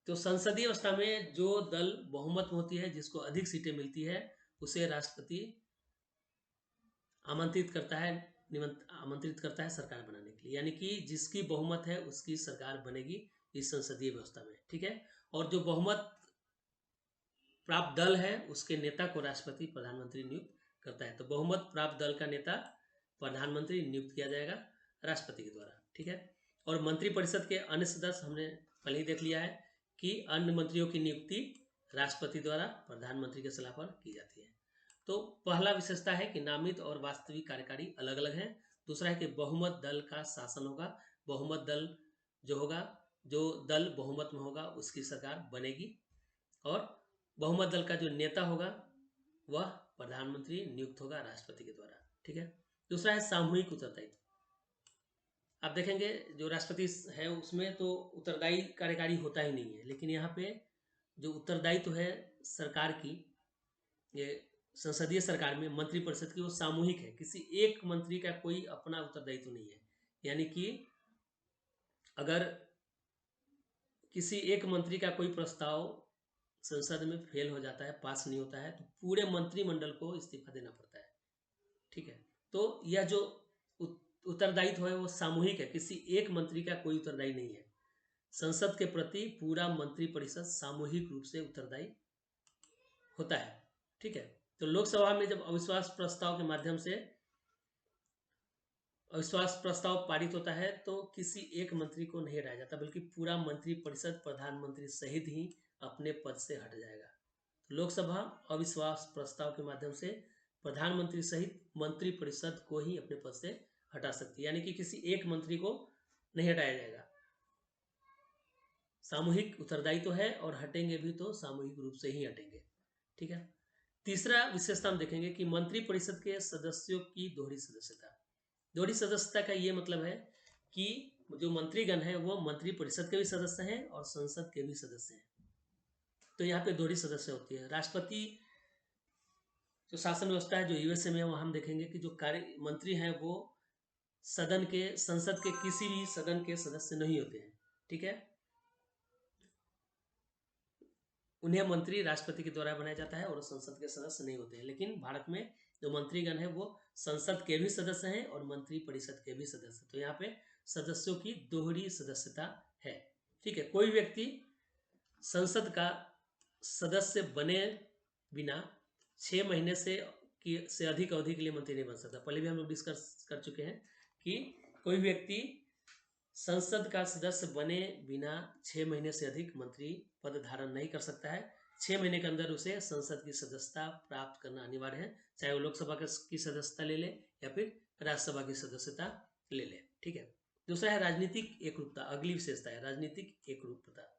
तो संसदीय व्यवस्था में जो दल बहुमत में होती है, जिसको अधिक सीटें मिलती है, उसे राष्ट्रपति आमंत्रित करता है सरकार बनाने के लिए, यानी कि जिसकी बहुमत है उसकी सरकार बनेगी इस संसदीय व्यवस्था में। ठीक है, और जो बहुमत प्राप्त दल है उसके नेता को राष्ट्रपति प्रधानमंत्री नियुक्त करता है। तो बहुमत प्राप्त दल का नेता प्रधानमंत्री नियुक्त किया जाएगा राष्ट्रपति के द्वारा। ठीक है, और मंत्रिपरिषद के अन्य सदस्य हमने पहले ही देख लिया है कि अन्य मंत्रियों की नियुक्ति राष्ट्रपति द्वारा प्रधानमंत्री के सलाह पर की जाती है। तो पहला विशेषता है कि नामित और वास्तविक कार्यकारी अलग अलग हैं। दूसरा है कि बहुमत दल का शासन होगा। बहुमत दल जो होगा, जो दल बहुमत में होगा उसकी सरकार बनेगी, और बहुमत दल का जो नेता होगा वह प्रधानमंत्री नियुक्त होगा राष्ट्रपति के द्वारा। ठीक है, दूसरा है सामूहिक उत्तरदायित्व। आप देखेंगे जो राष्ट्रपति है उसमें तो उत्तरदायी कार्यकारी होता ही नहीं है, लेकिन यहाँ पे जो उत्तरदायित्व है सरकार की, ये संसदीय सरकार में मंत्रिपरिषद की, वो सामूहिक है। किसी एक मंत्री का कोई अपना उत्तरदायित्व नहीं है। यानी कि अगर किसी एक मंत्री का कोई प्रस्ताव संसद में फेल हो जाता है, पास नहीं होता है, तो पूरे मंत्रिमंडल को इस्तीफा देना पड़ता है। ठीक है, तो यह जो उत्तरदायित्व है वो सामूहिक है, किसी एक मंत्री का कोई उत्तरदायी नहीं है। संसद के प्रति पूरा मंत्रिपरिषद सामूहिक रूप से उत्तरदायी होता है। ठीक है, तो लोकसभा में जब अविश्वास प्रस्ताव के माध्यम से अविश्वास प्रस्ताव पारित होता है तो किसी एक मंत्री को नहीं हटाया जाता, बल्कि पूरा मंत्रिपरिषद प्रधानमंत्री सहित ही अपने पद से हट जाएगा। लोकसभा अविश्वास प्रस्ताव के माध्यम से प्रधानमंत्री सहित मंत्रिपरिषद को ही अपने पद से हटा सकती है, यानी कि किसी एक मंत्री को नहीं हटाया जाएगा। सामूहिक उत्तरदायित्व है और हटेंगे भी तो सामूहिक रूप से ही हटेंगे। ठीक है, तीसरा विशेषता हम देखेंगे कि मंत्रिपरिषद के सदस्यों की दोहरी सदस्यता। दोहरी सदस्यता का ये मतलब है कि जो मंत्रीगण है वो मंत्रिपरिषद के भी सदस्य हैं और संसद के भी सदस्य हैं। तो यहाँ पे दोहरी सदस्य होती है। राष्ट्रपति जो शासन व्यवस्था है जो यूएसए में है, वहाँ हम देखेंगे कि जो कार्य मंत्री हैं वो संसद के किसी भी सदन के सदस्य नहीं होते हैं। ठीक है, उन्हें मंत्री राष्ट्रपति के द्वारा बनाया जाता है और संसद के सदस्य नहीं होते हैं। लेकिन भारत में जो मंत्रीगण है वो संसद के भी सदस्य हैं और मंत्री परिषद के भी सदस्य। तो यहाँ पे सदस्यों की दोहरी सदस्यता है। ठीक है, कोई व्यक्ति संसद का सदस्य बने बिना 6 महीने से अधिक अवधि के लिए मंत्री नहीं बन सकता। पहले भी हम लोग डिस्कस कर चुके हैं कि कोई व्यक्ति संसद का सदस्य बने बिना 6 महीने से अधिक मंत्री पद धारण नहीं कर सकता है। 6 महीने के अंदर उसे संसद की सदस्यता प्राप्त करना अनिवार्य है, चाहे वो लोकसभा की सदस्यता ले ले या फिर राज्यसभा की सदस्यता ले ले। ठीक है, दूसरा है राजनीतिक एकरूपता। अगली विशेषता है राजनीतिक एकरूपता।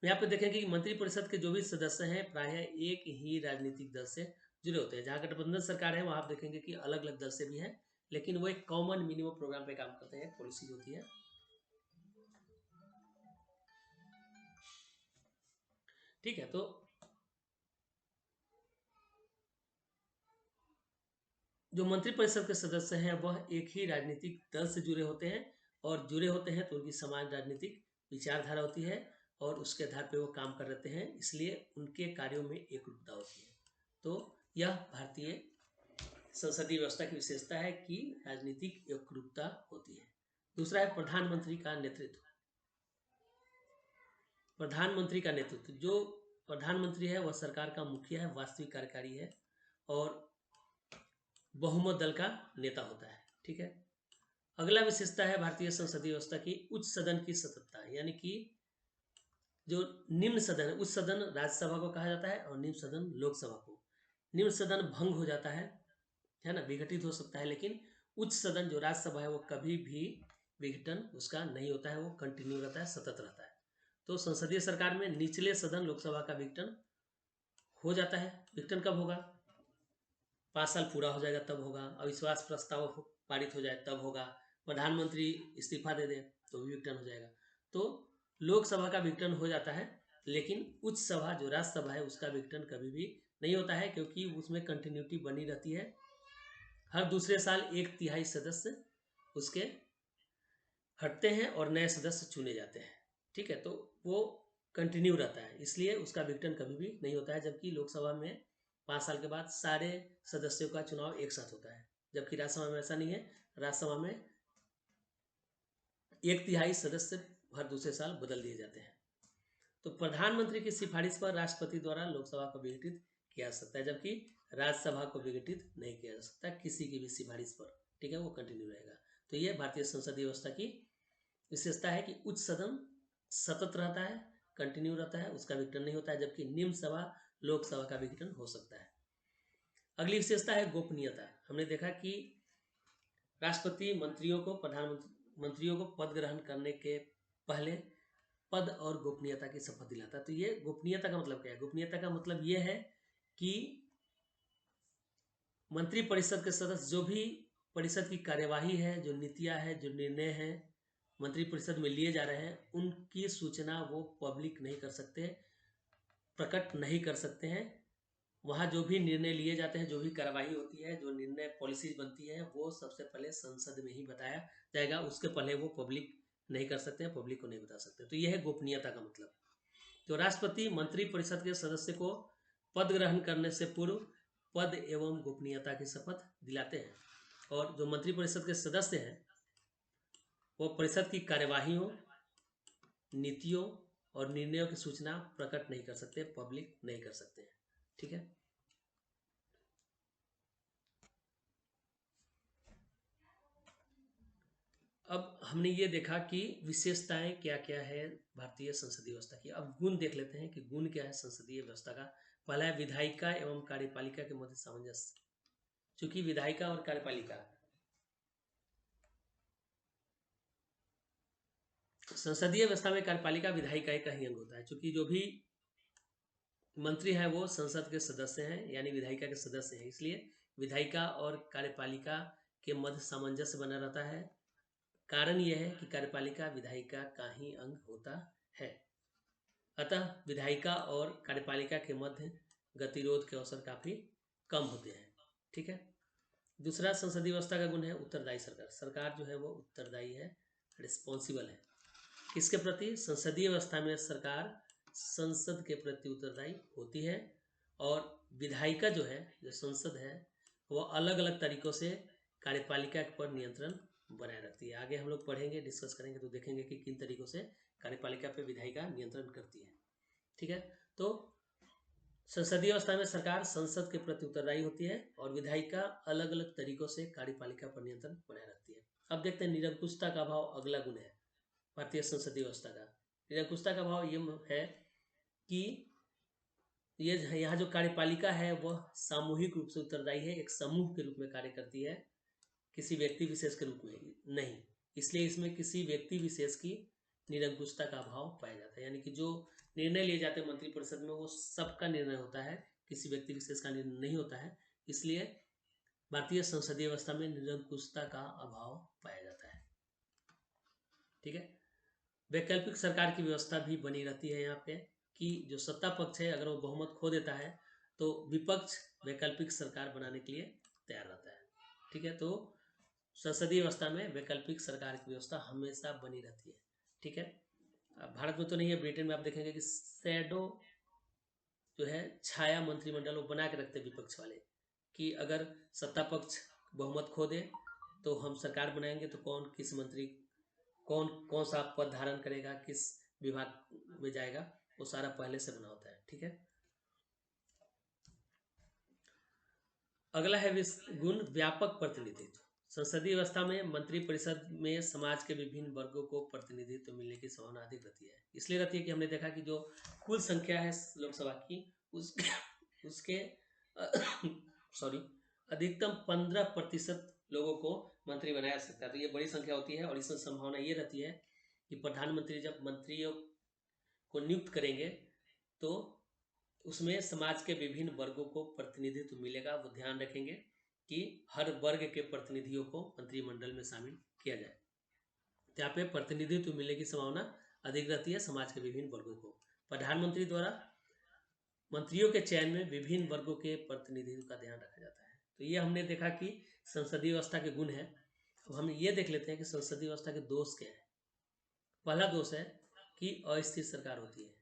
यहाँ पे देखें कि मंत्रिपरिषद के जो भी सदस्य हैं प्रायः एक ही राजनीतिक दल से जुड़े होते हैं। जहाँ गठबंधन सरकार है वहाँ आप देखेंगे कि अलग अलग दल से भी हैं, लेकिन वो एक कॉमन मिनिमम प्रोग्राम पे काम करते हैं, पॉलिसी होती है। ठीक है, तो जो मंत्रिपरिषद के सदस्य हैं वह एक ही राजनीतिक दल से जुड़े होते हैं, और जुड़े होते हैं तो उनकी समान राजनीतिक विचारधारा होती है और उसके आधार पर वो काम कर रहते हैं, इसलिए उनके कार्यों में एकरूपता होती है। तो यह भारतीय संसदीय व्यवस्था की विशेषता है कि राजनीतिक एकरूपता होती है। दूसरा है प्रधानमंत्री का नेतृत्व। प्रधानमंत्री का नेतृत्व, जो प्रधानमंत्री है वह सरकार का मुखिया है, वास्तविक कार्यकारी है और बहुमत दल का नेता होता है। ठीक है, अगला विशेषता है भारतीय संसदीय व्यवस्था की उच्च सदन की सततता, यानी कि जो निम्न सदन है, उच्च सदन राज्यसभा को कहा जाता है और निम्न सदन लोकसभा को। निम्न सदन भंग हो जाता है ना, विघटित हो सकता है, लेकिन उच्च सदन जो राज्यसभा है वो कभी भी विघटन उसका नहीं होता है, वो कंटिन्यू रहता है, सतत रहता है। तो संसदीय सरकार में निचले सदन लोकसभा का विघटन हो जाता है। विघटन कब होगा? 5 साल पूरा हो जाएगा तब होगा, अविश्वास प्रस्ताव पारित हो जाए तब होगा, प्रधानमंत्री इस्तीफा दे दे तो भी विघटन हो जाएगा। तो लोकसभा का विघटन हो जाता है, लेकिन उच्च सभा जो राज्यसभा है उसका विघटन कभी भी नहीं होता है, क्योंकि उसमें कंटिन्यूटी बनी रहती है। हर दूसरे साल 1/3 सदस्य उसके हटते हैं और नए सदस्य चुने जाते हैं। ठीक है, तो वो कंटिन्यू रहता है, इसलिए उसका विघटन कभी भी नहीं होता है। जबकि लोकसभा में 5 साल के बाद सारे सदस्यों का चुनाव एक साथ होता है, जबकि राज्यसभा में ऐसा नहीं है। राज्यसभा में 1/3 सदस्य हर दूसरे साल बदल दिए जाते हैं। तो प्रधानमंत्री की सिफारिश पर राष्ट्रपति द्वारा लोकसभा को विघटित किया जा सकता है, जबकि राज्यसभा को विघटित नहीं किया जा सकता किसी की भी सिफारिश पर। ठीक है, वो कंटिन्यू रहेगा। तो ये भारतीय संसदीय व्यवस्था की विशेषता है कि उच्च सदन सतत रहता है, कंटिन्यू रहता है, उसका विघटन नहीं होता है, जबकि निम्न सभा लोकसभा का विघटन हो सकता है। अगली विशेषता है गोपनीयता। हमने देखा कि राष्ट्रपति मंत्रियों को पद ग्रहण करने के पहले पद और गोपनीयता की शपथ दिलाता है। तो ये गोपनीयता का मतलब क्या है? गोपनीयता का मतलब ये है कि मंत्रिपरिषद के सदस्य जो भी परिषद की कार्यवाही है, जो नीतियां हैं, जो निर्णय हैं मंत्रिपरिषद में लिए जा रहे हैं, उनकी सूचना वो पब्लिक नहीं कर सकते, प्रकट नहीं कर सकते हैं। वहाँ जो भी निर्णय लिए जाते हैं, जो भी कार्रवाई होती है, जो निर्णय पॉलिसीज बनती है, वो सबसे पहले संसद में ही बताया जाएगा, उसके पहले वो पब्लिक नहीं कर सकते हैं, पब्लिक को नहीं बता सकते। तो यह है गोपनीयता का मतलब। तो राष्ट्रपति मंत्रिपरिषद के सदस्य को पद ग्रहण करने से पूर्व पद एवं गोपनीयता की शपथ दिलाते हैं, और जो मंत्रिपरिषद के सदस्य हैं वो परिषद की कार्यवाहियों, नीतियों और निर्णयों की सूचना प्रकट नहीं कर सकते, पब्लिक नहीं कर सकते हैं। ठीक है, अब हमने ये देखा कि विशेषताएं क्या क्या है भारतीय संसदीय व्यवस्था की। अब गुण देख लेते हैं कि गुण क्या है संसदीय व्यवस्था का। पहला है विधायिका एवं कार्यपालिका के मध्य सामंजस्य। चूंकि विधायिका और कार्यपालिका, संसदीय व्यवस्था में कार्यपालिका विधायिका का ही अंग होता है। चूंकि जो भी मंत्री हैं वो संसद के सदस्य हैं, यानी विधायिका के सदस्य हैं, इसलिए विधायिका और कार्यपालिका के मध्य सामंजस्य बना रहता है। कारण यह है कि कार्यपालिका विधायिका का ही अंग होता है, अतः विधायिका और कार्यपालिका के मध्य गतिरोध के अवसर काफी कम होते हैं। ठीक है, दूसरा संसदीय व्यवस्था का गुण है उत्तरदायी सरकार। सरकार जो है वो उत्तरदायी है, रिस्पॉन्सिबल है। किसके प्रति? संसदीय व्यवस्था में सरकार संसद के प्रति उत्तरदायी होती है, और विधायिका जो है, जो संसद है, वो अलग अलग तरीकों से कार्यपालिका पर नियंत्रण बनाए रखती है। आगे हम लोग पढ़ेंगे, डिस्कस करेंगे तो देखेंगे कि किन तरीकों से कार्यपालिका पर विधायिका नियंत्रण करती है। ठीक है, तो संसदीय व्यवस्था में सरकार संसद के प्रति उत्तरदायी होती है और विधायिका अलग अलग तरीकों से कार्यपालिका पर नियंत्रण बनाए रखती है। अब देखते हैं निरंकुशता का अभाव अगला गुण है भारतीय संसदीय व्यवस्था का। निरंकुशता का अभाव ये है कि ये यहाँ जो कार्यपालिका है वह सामूहिक रूप से उत्तरदायी है, एक समूह के रूप में कार्य करती है, किसी व्यक्ति विशेष के रूप में नहीं। इसलिए इसमें किसी व्यक्ति विशेष की निरंकुशता का अभाव पाया जाता है, यानी कि जो निर्णय लिए जाते हैं मंत्रिपरिषद में वो सबका निर्णय होता है, किसी व्यक्ति विशेष का निर्णय नहीं होता है। इसलिए भारतीय संसदीय व्यवस्था में निरंकुशता का अभाव पाया जाता है। ठीक है, वैकल्पिक सरकार की व्यवस्था भी बनी रहती है यहाँ पे, कि जो सत्ता पक्ष है अगर वो बहुमत खो देता है तो विपक्ष वैकल्पिक सरकार बनाने के लिए तैयार रहता है। ठीक है, तो संसदीय व्यवस्था में वैकल्पिक सरकार की व्यवस्था हमेशा बनी रहती है। ठीक है, भारत में तो नहीं है, ब्रिटेन में आप देखेंगे कि शैडो जो है, छाया मंत्रिमंडल वो बना के रखते हैं विपक्ष वाले, कि अगर सत्ता पक्ष बहुमत खो दे तो हम सरकार बनाएंगे, तो कौन किस मंत्री कौन कौन सा पद धारण करेगा, किस विभाग में जाएगा, वो सारा पहले से बना होता है। ठीक है, अगला है गुण व्यापक प्रतिनिधित्व। संसदीय व्यवस्था में मंत्रिपरिषद में समाज के विभिन्न वर्गों को प्रतिनिधित्व मिलने की संभावना अधिक रहती है। इसलिए रहती है कि हमने देखा कि जो कुल संख्या है लोकसभा की उसके सॉरी अधिकतम 15% लोगों को मंत्री बनाया जा सकता है। तो ये बड़ी संख्या होती है, और इसमें संभावना ये रहती है कि प्रधानमंत्री जब मंत्रियों को नियुक्त करेंगे तो उसमें समाज के विभिन्न वर्गों को प्रतिनिधित्व मिलेगा। वो ध्यान रखेंगे कि हर वर्ग के प्रतिनिधियों को मंत्रिमंडल में शामिल किया जाए। यहाँ पे प्रतिनिधित्व मिलने की संभावना अधिक रहती है समाज के विभिन्न वर्गों को। प्रधानमंत्री द्वारा मंत्रियों के चयन में विभिन्न वर्गों के प्रतिनिधित्व का ध्यान रखा जाता है। तो ये हमने देखा कि संसदीय व्यवस्था के गुण है। अब हम ये देख लेते हैं कि संसदीय व्यवस्था के दोष क्या है। पहला दोष है कि अस्थिर सरकार होती है।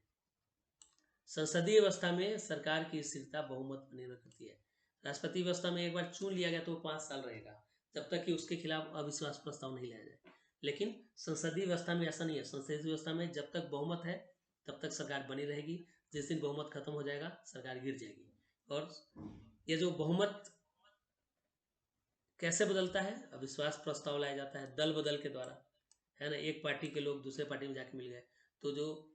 संसदीय व्यवस्था में सरकार की स्थिरता बहुमत पर निर्भर करती है। राष्ट्रपति व्यवस्था में एक बार चुन लिया गया तो 5 साल रहेगा, जब तक कि उसके खिलाफ अविश्वास प्रस्ताव नहीं लाया जाए। लेकिन संसदीय व्यवस्था में ऐसा नहीं है। संसदीय व्यवस्था में जब तक बहुमत है तब तक सरकार बनी रहेगी, जिस दिन बहुमत खत्म हो जाएगा सरकार गिर जाएगी। और ये जो बहुमत कैसे बदलता है, अविश्वास प्रस्ताव लाया जाता है दल बदल के द्वारा, है ना। एक पार्टी के लोग दूसरे पार्टी में जाके मिल गए, तो जो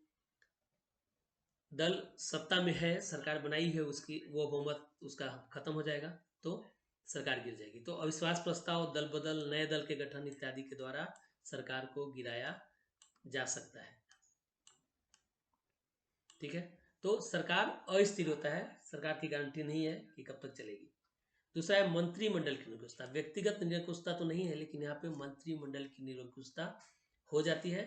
दल सत्ता में है, सरकार बनाई है, उसकी वो बहुमत उसका खत्म हो जाएगा तो सरकार गिर जाएगी। तो अविश्वास प्रस्ताव, दल बदल, नए दल के गठन इत्यादि के द्वारा सरकार को गिराया जा सकता है। ठीक है, तो सरकार अस्थिर होता है, सरकार की गारंटी नहीं है कि कब तक चलेगी। दूसरा है मंत्रिमंडल की निरंकुशता। व्यक्तिगत निरंकुशता तो नहीं है, लेकिन यहाँ पे मंत्रिमंडल की निरंकुशता हो जाती है,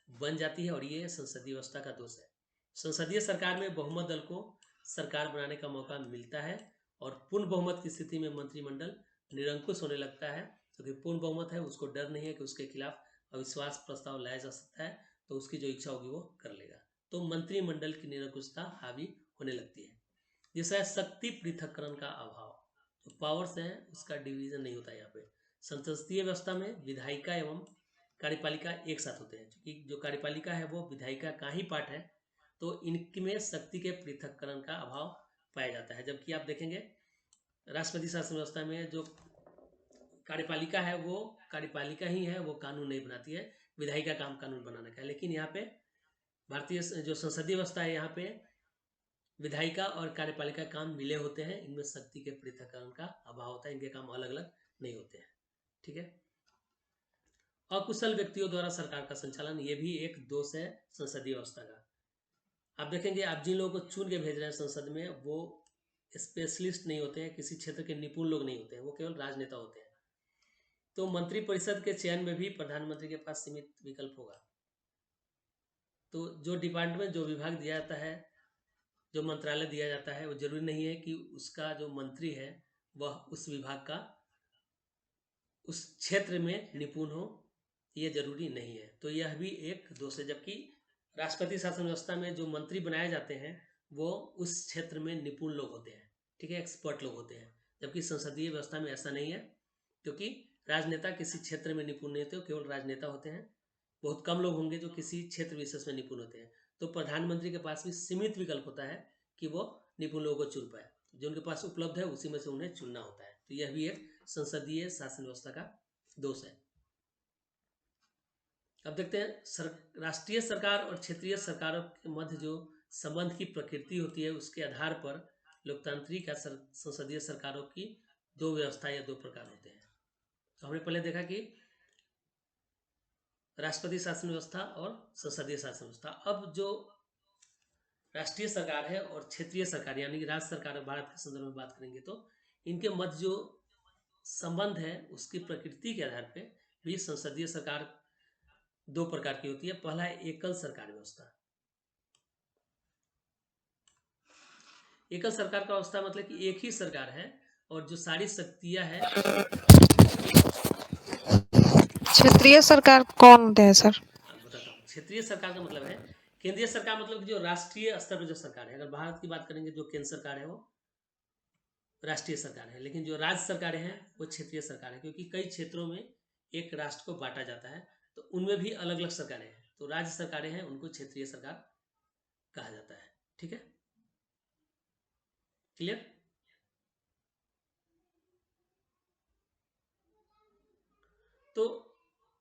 बन जाती है, और ये संसदीय व्यवस्था का दोष है। संसदीय सरकार में बहुमत दल को सरकार बनाने का मौका मिलता है, और पूर्ण बहुमत की स्थिति में मंत्रिमंडल निरंकुश होने लगता है, क्योंकि पूर्ण बहुमत है, उसको डर नहीं है कि उसके खिलाफ अविश्वास प्रस्ताव लाया जा सकता है, तो उसकी जो इच्छा होगी वो कर लेगा। तो मंत्रिमंडल की निरंकुशता हावी होने लगती है। जैसा शक्ति पृथक्करण का अभाव, जो पावर्स हैं उसका डिवीजन नहीं होता। यहाँ पे संसदीय व्यवस्था में विधायिका एवं कार्यपालिका एक साथ होते हैं, क्योंकि जो कार्यपालिका है वो विधायिका का ही पार्ट है, तो इनमें शक्ति के पृथक्करण का अभाव पाया जाता है। जबकि आप देखेंगे राष्ट्रपति शासन व्यवस्था में जो कार्यपालिका है वो कार्यपालिका ही है, वो कानून नहीं बनाती है, विधायिका काम कानून बनाने का है। लेकिन यहाँ पे भारतीय जो संसदीय व्यवस्था है, यहाँ पे विधायिका और कार्यपालिका काम मिले होते हैं, इनमें शक्ति के पृथक्करण का अभाव होता है, इनके काम अलग अलग नहीं होते हैं। ठीक है, अकुशल व्यक्तियों द्वारा सरकार का संचालन, ये भी एक दोष है संसदीय व्यवस्था का। आप देखेंगे, आप जिन लोगों को चुन के भेज रहे हैं संसद में, वो स्पेशलिस्ट नहीं होते हैं, किसी क्षेत्र के निपुण लोग नहीं होते हैं, वो केवल राजनेता होते हैं। तो मंत्रिपरिषद के चयन में भी प्रधानमंत्री के पास सीमित विकल्प होगा। तो जो डिपार्टमेंट, जो विभाग दिया जाता है, जो मंत्रालय दिया जाता है, वो जरूरी नहीं है कि उसका जो मंत्री है वह उस विभाग का, उस क्षेत्र में निपुण हो, ये जरूरी नहीं है। तो यह भी एक दोष है। जबकि राष्ट्रपति शासन व्यवस्था में जो मंत्री बनाए जाते हैं वो उस क्षेत्र में निपुण लोग होते हैं, ठीक है, एक्सपर्ट लोग होते हैं। जबकि संसदीय व्यवस्था में ऐसा नहीं है, क्योंकि राजनेता किसी क्षेत्र में निपुण नहीं होते, वो केवल राजनेता होते हैं। बहुत कम लोग होंगे जो किसी क्षेत्र विशेष में निपुण होते हैं। तो प्रधानमंत्री के पास भी सीमित विकल्प होता है कि वो निपुण लोगों को चुन पाए। जो उनके पास उपलब्ध है उसी में से उन्हें चुनना होता है। तो यह भी एक संसदीय शासन व्यवस्था का दोष है। अब देखते हैं राष्ट्रीय सरकार और क्षेत्रीय सरकारों के मध्य जो संबंध की प्रकृति होती है, उसके आधार पर लोकतांत्रिक या संसदीय सरकारों की दो व्यवस्था या दो प्रकार होते हैं। तो हमने पहले देखा कि राष्ट्रपति शासन व्यवस्था और संसदीय शासन व्यवस्था। अब जो राष्ट्रीय सरकार है और क्षेत्रीय सरकार यानी कि राज्य सरकार भारत के संदर्भ में बात करेंगे तो इनके मध्य जो संबंध है उसकी प्रकृति के आधार पर भी संसदीय सरकार दो प्रकार की होती है। पहला है एकल सरकार व्यवस्था। एकल सरकार का व्यवस्था मतलब कि एक ही सरकार है और जो सारी शक्तियां है। क्षेत्रीय सरकार कौन होते हैं सर? बताता हूँ। क्षेत्रीय सरकार का मतलब है केंद्रीय सरकार, मतलब जो राष्ट्रीय स्तर पर जो सरकार है। अगर भारत की बात करेंगे जो केंद्र सरकार है वो राष्ट्रीय सरकार है, लेकिन जो राज्य सरकारें हैं वो क्षेत्रीय सरकार है, क्योंकि कई क्षेत्रों में एक राष्ट्र को बांटा जाता है तो उनमें भी अलग अलग सरकारें हैं। तो राज्य सरकारें हैं उनको क्षेत्रीय सरकार कहा जाता है। ठीक है, क्लियर? तो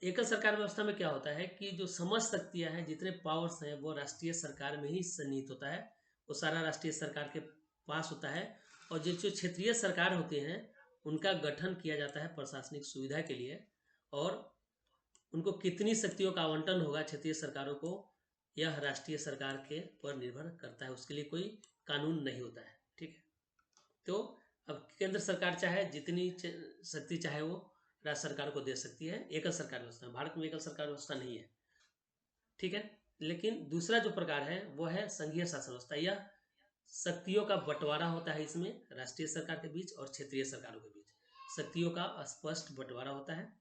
एकल सरकार व्यवस्था में क्या होता है कि जो समस्त शक्तियां हैं, जितने पावर्स हैं, वो राष्ट्रीय सरकार में ही सन्निहित होता है। वो सारा राष्ट्रीय सरकार के पास होता है। और जो क्षेत्रीय सरकार होते हैं उनका गठन किया जाता है प्रशासनिक सुविधा के लिए, और उनको कितनी शक्तियों का आवंटन होगा क्षेत्रीय सरकारों को, यह राष्ट्रीय सरकार के पर निर्भर करता है। उसके लिए कोई कानून नहीं होता है। ठीक है, तो अब केंद्र सरकार चाहे जितनी शक्ति चाहे वो राज्य सरकार को दे सकती है। एकल सरकार व्यवस्था, भारत में एकल सरकार व्यवस्था नहीं है। ठीक है, लेकिन दूसरा जो प्रकार है वो है संघीय शासन व्यवस्था। यह शक्तियों का बंटवारा होता है इसमें राष्ट्रीय सरकार के बीच और क्षेत्रीय सरकारों के बीच शक्तियों का स्पष्ट बंटवारा होता है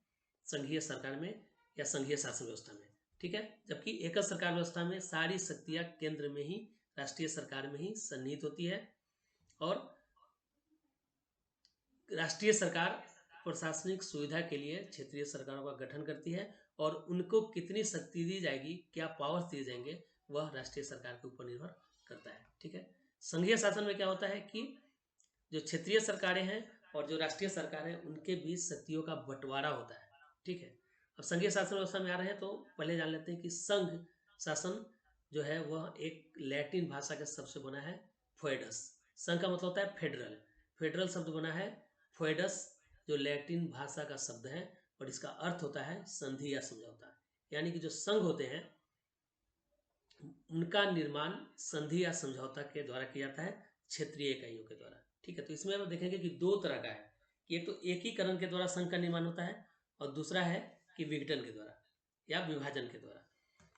संघीय सरकार में या संघीय शासन व्यवस्था में। ठीक है, जबकि एकल सरकार व्यवस्था में सारी शक्तियां केंद्र में ही, राष्ट्रीय सरकार में ही सन्निहित होती है, और राष्ट्रीय सरकार प्रशासनिक सुविधा के लिए क्षेत्रीय सरकारों का गठन करती है, और उनको कितनी शक्ति दी जाएगी, क्या पावर्स दिए जाएंगे, वह राष्ट्रीय सरकार के ऊपर निर्भर करता है। ठीक है, संघीय शासन में क्या होता है कि जो क्षेत्रीय सरकारें हैं और जो राष्ट्रीय सरकार है उनके बीच शक्तियों का बंटवारा होता है। ठीक है, अब संघीय शासन व्यवस्था में आ रहे हैं तो पहले जान लेते हैं कि संघ शासन जो है वह एक लैटिन भाषा के शब्द से बना है, फोएडस। संघ का मतलब होता है फेडरल। फेडरल शब्द बना है फोएडस, जो लैटिन भाषा का शब्द है, और इसका अर्थ होता है संधि या समझौता। यानी कि जो संघ होते हैं उनका निर्माण संधि या समझौता के द्वारा किया जाता है, क्षेत्रीय इकाइयों के द्वारा। ठीक है, तो इसमें हम देखेंगे कि दो तरह का है कि एक तो एकीकरण के द्वारा संघ का निर्माण होता है, और दूसरा है कि विघटन के द्वारा या विभाजन के द्वारा।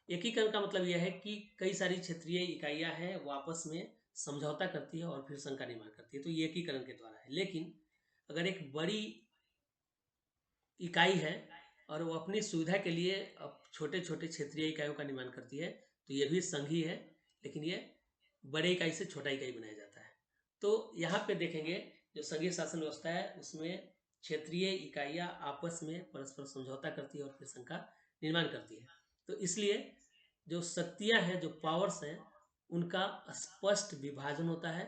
एकीकरण का मतलब यह है कि कई सारी क्षेत्रीय इकाइयां हैं वो आपस में समझौता करती है और फिर संघ का निर्माण करती है, तो ये एकीकरण के द्वारा है। लेकिन अगर एक बड़ी इकाई है और वो अपनी सुविधा के लिए अब छोटे छोटे क्षेत्रीय इकाइयों का निर्माण करती है, तो ये भी संघ ही है, लेकिन ये बड़े इकाई से छोटा इकाई बनाया जाता है। तो यहाँ पे देखेंगे जो संघीय शासन व्यवस्था है उसमें क्षेत्रीय इकाइयाँ आपस में परस्पर समझौता करती है और फिर संघ का निर्माण करती है। तो इसलिए जो शक्तियाँ हैं, जो पावर्स हैं, उनका स्पष्ट विभाजन होता है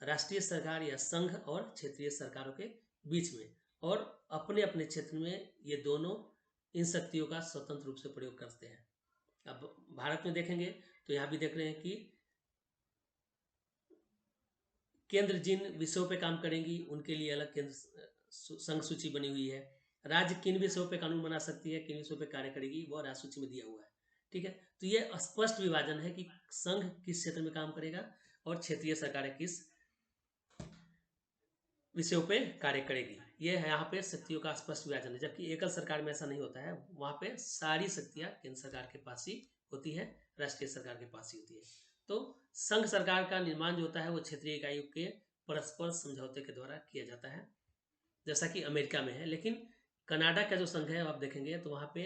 राष्ट्रीय सरकार या संघ और क्षेत्रीय सरकारों के बीच में, और अपने अपने क्षेत्र में ये दोनों इन शक्तियों का स्वतंत्र रूप से प्रयोग करते हैं। अब भारत में देखेंगे तो यहाँ भी देख रहे हैं कि केंद्र जिन विषयों पे काम करेंगी उनके लिए अलग केंद्र संघ सूची बनी हुई है। राज्य किन विषयों पे कानून बना सकती है, किन विषयों पे कार्य करेगी, वह राज्य सूची में दिया हुआ है। ठीक है, तो ये स्पष्ट विभाजन है कि संघ किस क्षेत्र में काम करेगा और क्षेत्रीय सरकारें किस विषयों पे कार्य करेगी। ये है यहाँ पे शक्तियों का स्पष्ट विभाजन है, जबकि एकल सरकार में ऐसा नहीं होता है। वहाँ पे सारी शक्तियाँ केंद्र सरकार के पास ही होती है, राष्ट्रीय सरकार के पास ही होती है। तो संघ सरकार का निर्माण जो होता है वो क्षेत्रीय इकाइयों के परस्पर समझौते के द्वारा किया जाता है, जैसा कि अमेरिका में है। लेकिन कनाडा का जो संघ है आप देखेंगे तो वहाँ पे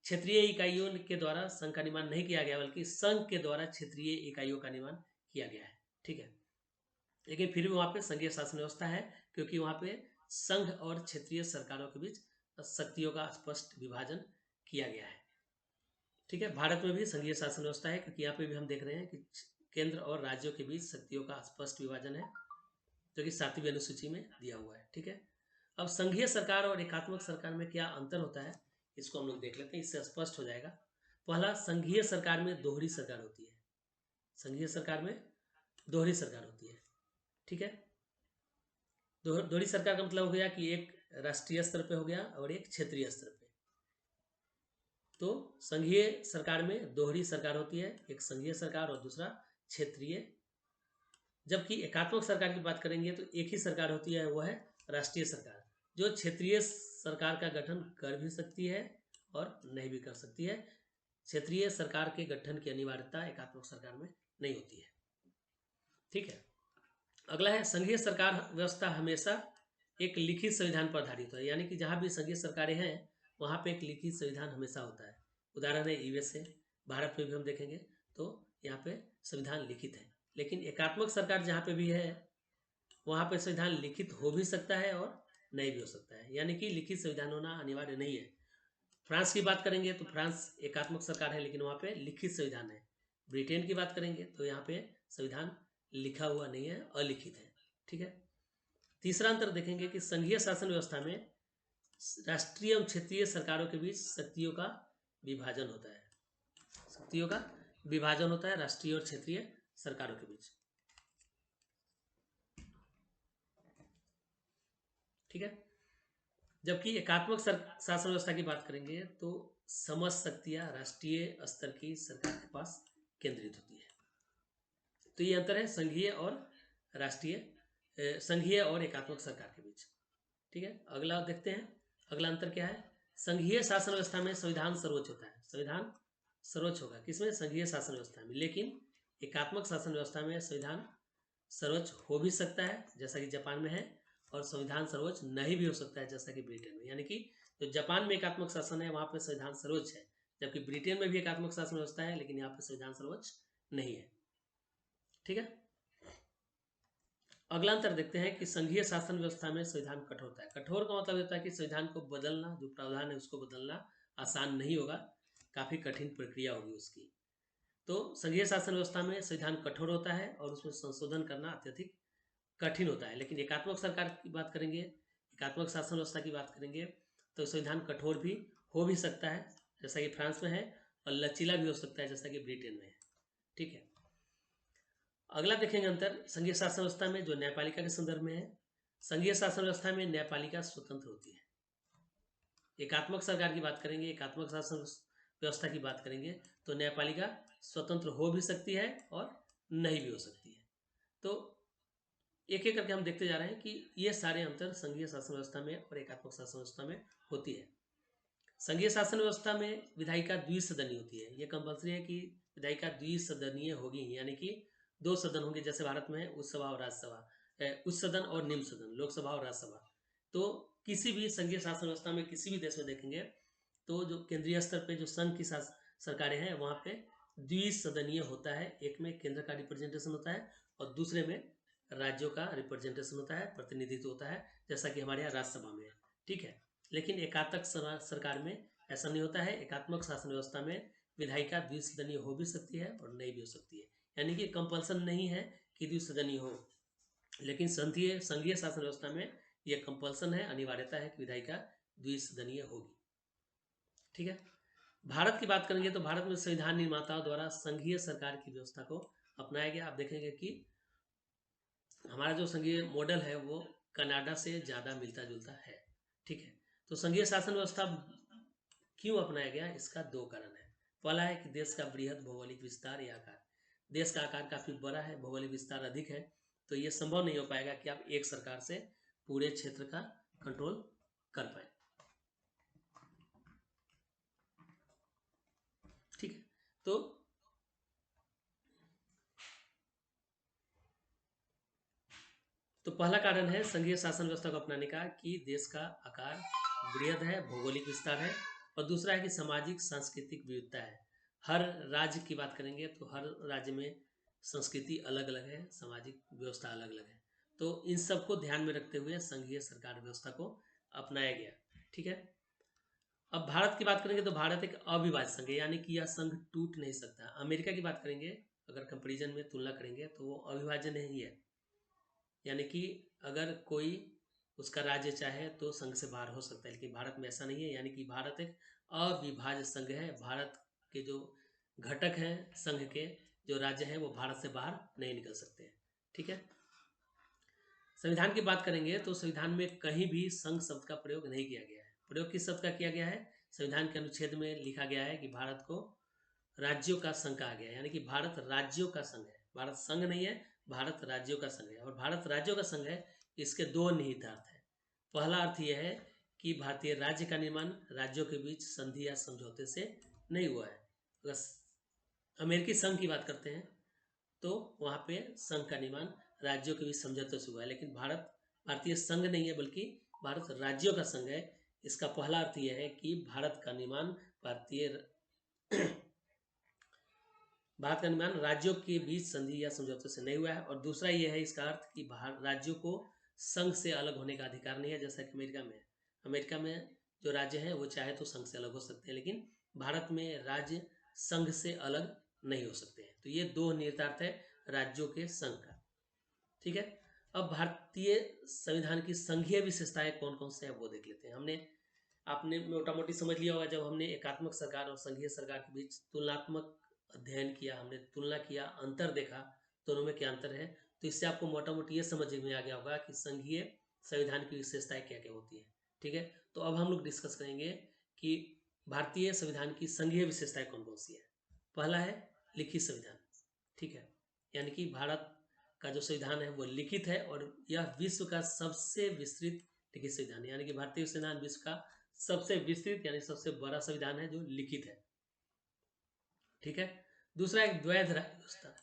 क्षेत्रीय इकाइयों के द्वारा संघ का निर्माण नहीं किया गया, बल्कि संघ के द्वारा क्षेत्रीय इकाइयों का निर्माण किया गया है। ठीक है, लेकिन फिर भी वहाँ पे संघीय शासन व्यवस्था है, क्योंकि वहाँ पे संघ और क्षेत्रीय सरकारों के बीच शक्तियों का स्पष्ट विभाजन किया गया है। ठीक है, भारत में भी संघीय शासन व्यवस्था है, क्योंकि यहाँ पे भी हम देख रहे हैं कि केंद्र और राज्यों के बीच शक्तियों का स्पष्ट विभाजन है, जो कि 7वीं अनुसूची में दिया हुआ है। ठीक है, अब संघीय सरकार और एकात्मक सरकार में क्या अंतर होता है, इसको हम लोग देख लेते हैं, इससे स्पष्ट हो जाएगा। पहला, संघीय सरकार में दोहरी सरकार होती है। संघीय सरकार में दोहरी सरकार होती है। ठीक है, दोहरी सरकार का मतलब हो गया कि एक राष्ट्रीय स्तर पे हो गया और एक क्षेत्रीय स्तर पे। तो संघीय सरकार में दोहरी सरकार होती है, एक संघीय सरकार और दूसरा क्षेत्रीय। जबकि एकात्मक सरकार की बात करेंगे तो एक ही सरकार होती है, वो है राष्ट्रीय सरकार, जो क्षेत्रीय सरकार का गठन कर भी सकती है और नहीं भी कर सकती है। क्षेत्रीय सरकार के गठन की अनिवार्यता एकात्मक सरकार में नहीं होती है। ठीक है, अगला है, संघीय सरकार व्यवस्था हमेशा एक लिखित संविधान पर आधारित है, यानी कि जहाँ भी संघीय सरकारें हैं वहाँ पे एक लिखित संविधान हमेशा होता है। उदाहरण है यूएसए, भारत में भी हम देखेंगे तो यहाँ पे संविधान लिखित है। लेकिन एकात्मक सरकार जहाँ पे भी है वहाँ पे संविधान लिखित हो भी सकता है और नहीं भी हो सकता है, यानी कि लिखित संविधान होना अनिवार्य नहीं है। फ्रांस की बात करेंगे तो फ्रांस एकात्मक सरकार है, लेकिन वहाँ पे लिखित संविधान है। ब्रिटेन की बात करेंगे तो यहाँ पे संविधान लिखा हुआ नहीं है, अलिखित है। ठीक है, तीसरा अंतर देखेंगे कि संघीय शासन व्यवस्था में राष्ट्रीय एवं क्षेत्रीय सरकारों के बीच शक्तियों का विभाजन होता है। शक्तियों का विभाजन होता है राष्ट्रीय और क्षेत्रीय सरकारों के बीच। ठीक है, जबकि एकात्मक शासन व्यवस्था की बात करेंगे तो समस्त शक्तियां राष्ट्रीय स्तर की सरकार के पास केंद्रित होती है। तो ये अंतर है संघीय और राष्ट्रीय, संघीय और एकात्मक सरकार के बीच। ठीक है, अगला देखते हैं, अगला अंतर क्या है। संघीय शासन व्यवस्था में संविधान सर्वोच्च होता है, संविधान सर्वोच्च होगा किसमें, संघीय शासन व्यवस्था में। लेकिन एकात्मक शासन व्यवस्था में संविधान सर्वोच्च हो भी सकता है, जैसा कि जापान में है, और संविधान सर्वोच्च नहीं भी हो सकता है, जैसा कि ब्रिटेन में। यानी कि जो जापान में एकात्मक शासन है वहाँ पे संविधान सर्वोच्च है, जबकि ब्रिटेन में भी एकात्मक शासन व्यवस्था है, लेकिन यहाँ पे संविधान सर्वोच्च नहीं है। ठीक है, अगला अंतर देखते हैं कि संघीय शासन व्यवस्था में संविधान कठोर होता है। कठोर का मतलब होता है कि संविधान को बदलना, जो प्रावधान है उसको बदलना आसान नहीं होगा, काफी कठिन प्रक्रिया होगी उसकी। तो संघीय शासन व्यवस्था में संविधान कठोर होता है और उसमें संशोधन करना अत्यधिक कठिन होता है। लेकिन एकात्मक सरकार की बात करेंगे, एकात्मक शासन व्यवस्था की बात करेंगे तो संविधान कठोर भी हो भी सकता है, जैसा कि फ्रांस में है, और लचीला भी हो सकता है, जैसा कि ब्रिटेन में है। ठीक है, अगला देखेंगे अंतर संघीय शासन व्यवस्था में, जो न्यायपालिका के संदर्भ में है। संघीय शासन व्यवस्था में न्यायपालिका स्वतंत्र होती है। एकात्मक सरकार की बात करेंगे, एकात्मक शासन व्यवस्था की बात करेंगे तो न्यायपालिका स्वतंत्र हो भी सकती है और नहीं भी हो सकती है। तो एक एक करके हम देखते जा रहे हैं कि ये सारे अंतर संघीय शासन व्यवस्था में और एकात्मक शासन व्यवस्था में होती है। संघीय शासन व्यवस्था में विधायिका द्विसदनीय होती है, ये कंपल्सरी है कि विधायिका द्विसदनीय होगी, यानी कि 2 सदन होंगे, जैसे भारत में है उच्च सभा और राज्यसभा, उच्च सदन और निम्न सदन, लोकसभा और राज्यसभा। तो किसी भी संघीय शासन व्यवस्था में किसी भी देश में देखेंगे तो जो केंद्रीय स्तर पे जो संघ की सरकारें हैं वहाँ पे द्विसदनीय होता है। एक में केंद्र का रिप्रेजेंटेशन होता है और दूसरे में राज्यों का रिप्रेजेंटेशन होता है, प्रतिनिधित्व होता है, जैसा कि हमारे यहाँ राज्यसभा में है। ठीक है, लेकिन एकात्मक सरकार में ऐसा नहीं होता है। एकात्मक शासन व्यवस्था में विधायिका द्विसदनीय हो भी सकती है और नहीं भी हो सकती है, यानी कि कंपल्सन नहीं है कि द्विसदनीय हो। लेकिन संघीय शासन व्यवस्था में यह कंपल्सन है, अनिवार्यता है कि विधायिका द्विसदनीय होगी। ठीक है, भारत की बात करेंगे तो भारत में संविधान निर्माताओं द्वारा संघीय सरकार की व्यवस्था को अपनाया गया। आप देखेंगे कि हमारा जो संघीय मॉडल है वो कनाडा से ज़्यादा मिलता जुलता है। ठीक है, तो संघीय शासन व्यवस्था क्यों अपनाया गया, इसका 2 कारण है। पहला है कि देश का बृहद भौगोलिक विस्तार या आकार, देश का आकार काफ़ी बड़ा है, भौगोलिक विस्तार अधिक है, तो ये संभव नहीं हो पाएगा कि आप एक सरकार से पूरे क्षेत्र का कंट्रोल कर पाए। ठीक है, तो पहला कारण है संघीय शासन व्यवस्था को अपनाने का कि देश का आकार बृहद है, भौगोलिक विस्तार है और दूसरा है कि सामाजिक सांस्कृतिक विविधता है। हर राज्य की बात करेंगे तो हर राज्य में संस्कृति अलग अलग है, सामाजिक व्यवस्था अलग अलग है। तो इन सबको ध्यान में रखते हुए संघीय सरकार व्यवस्था को अपनाया गया। ठीक है। अब भारत की बात करेंगे तो भारत एक अविभाज्य संघ है, यानी कि यह संघ टूट नहीं सकता। अमेरिका की बात करेंगे, अगर कंपेरिजन में तुलना करेंगे तो वो अविभाज्य नहीं है, यानी कि अगर कोई उसका राज्य चाहे तो संघ से बाहर हो सकता है, लेकिन भारत में ऐसा नहीं है। यानी कि भारत एक अविभाज्य संघ है। भारत के जो घटक हैं संघ के, जो राज्य हैं, वो भारत से बाहर नहीं निकल सकते हैं। ठीक है। संविधान की बात करेंगे तो संविधान में कहीं भी संघ शब्द का प्रयोग नहीं किया गया है। प्रयोग किस शब्द का किया गया है? संविधान के अनुच्छेद में लिखा गया है कि भारत को राज्यों का संघ कहा गया है, यानी कि भारत राज्यों का संघ है। भारत संघ नहीं है, भारत राज्यों का संघ है। और भारत राज्यों का संघ है, इसके दो निहितार्थ हैं। पहला अर्थ यह है कि भारतीय राज्य का निर्माण राज्यों के बीच संधि या समझौते से नहीं हुआ है। अगर अमेरिकी संघ की बात करते हैं तो वहाँ पे संघ का निर्माण राज्यों के बीच समझौते से हुआ है, लेकिन भारत भारतीय संघ नहीं है बल्कि भारत राज्यों का संघ है। इसका पहला अर्थ यह है कि भारत का निर्माण भारत का निर्माण राज्यों के बीच संधि या समझौते से नहीं हुआ है। और दूसरा यह है इसका अर्थ कि राज्यों को संघ से अलग होने का अधिकार नहीं है, जैसा कि अमेरिका में है। अमेरिका में जो राज्य हैं वो चाहे तो संघ से अलग हो सकते हैं, लेकिन भारत में राज्य संघ से अलग नहीं हो सकते हैं। तो ये दो निहितार्थ है राज्यों के संघ का। ठीक है। अब भारतीय संविधान की संघीय विशेषताएं कौन कौन से हैं वो देख लेते हैं। आपने मोटा मोटी समझ लिया होगा, जब हमने एकात्मक सरकार और संघीय सरकार के बीच तुलनात्मक अध्ययन किया, हमने तुलना किया, अंतर देखा दोनों में क्या अंतर है, तो इससे आपको मोटा मोटी ये समझ में आ गया होगा कि संघीय संविधान की विशेषताएं क्या क्या होती है। ठीक है। तो अब हम लोग डिस्कस करेंगे कि भारतीय संविधान की संघीय विशेषताएं कौन कौन सी है। पहला है लिखित संविधान। ठीक है। यानी कि भारत का जो संविधान है वो लिखित है, और यह विश्व का सबसे विस्तृत लिखित संविधान है। यानी कि भारतीय संविधान विश्व का सबसे विस्तृत यानी सबसे बड़ा संविधान है जो लिखित है। ठीक है। दूसरा एक द्वैध राज्य व्यवस्था,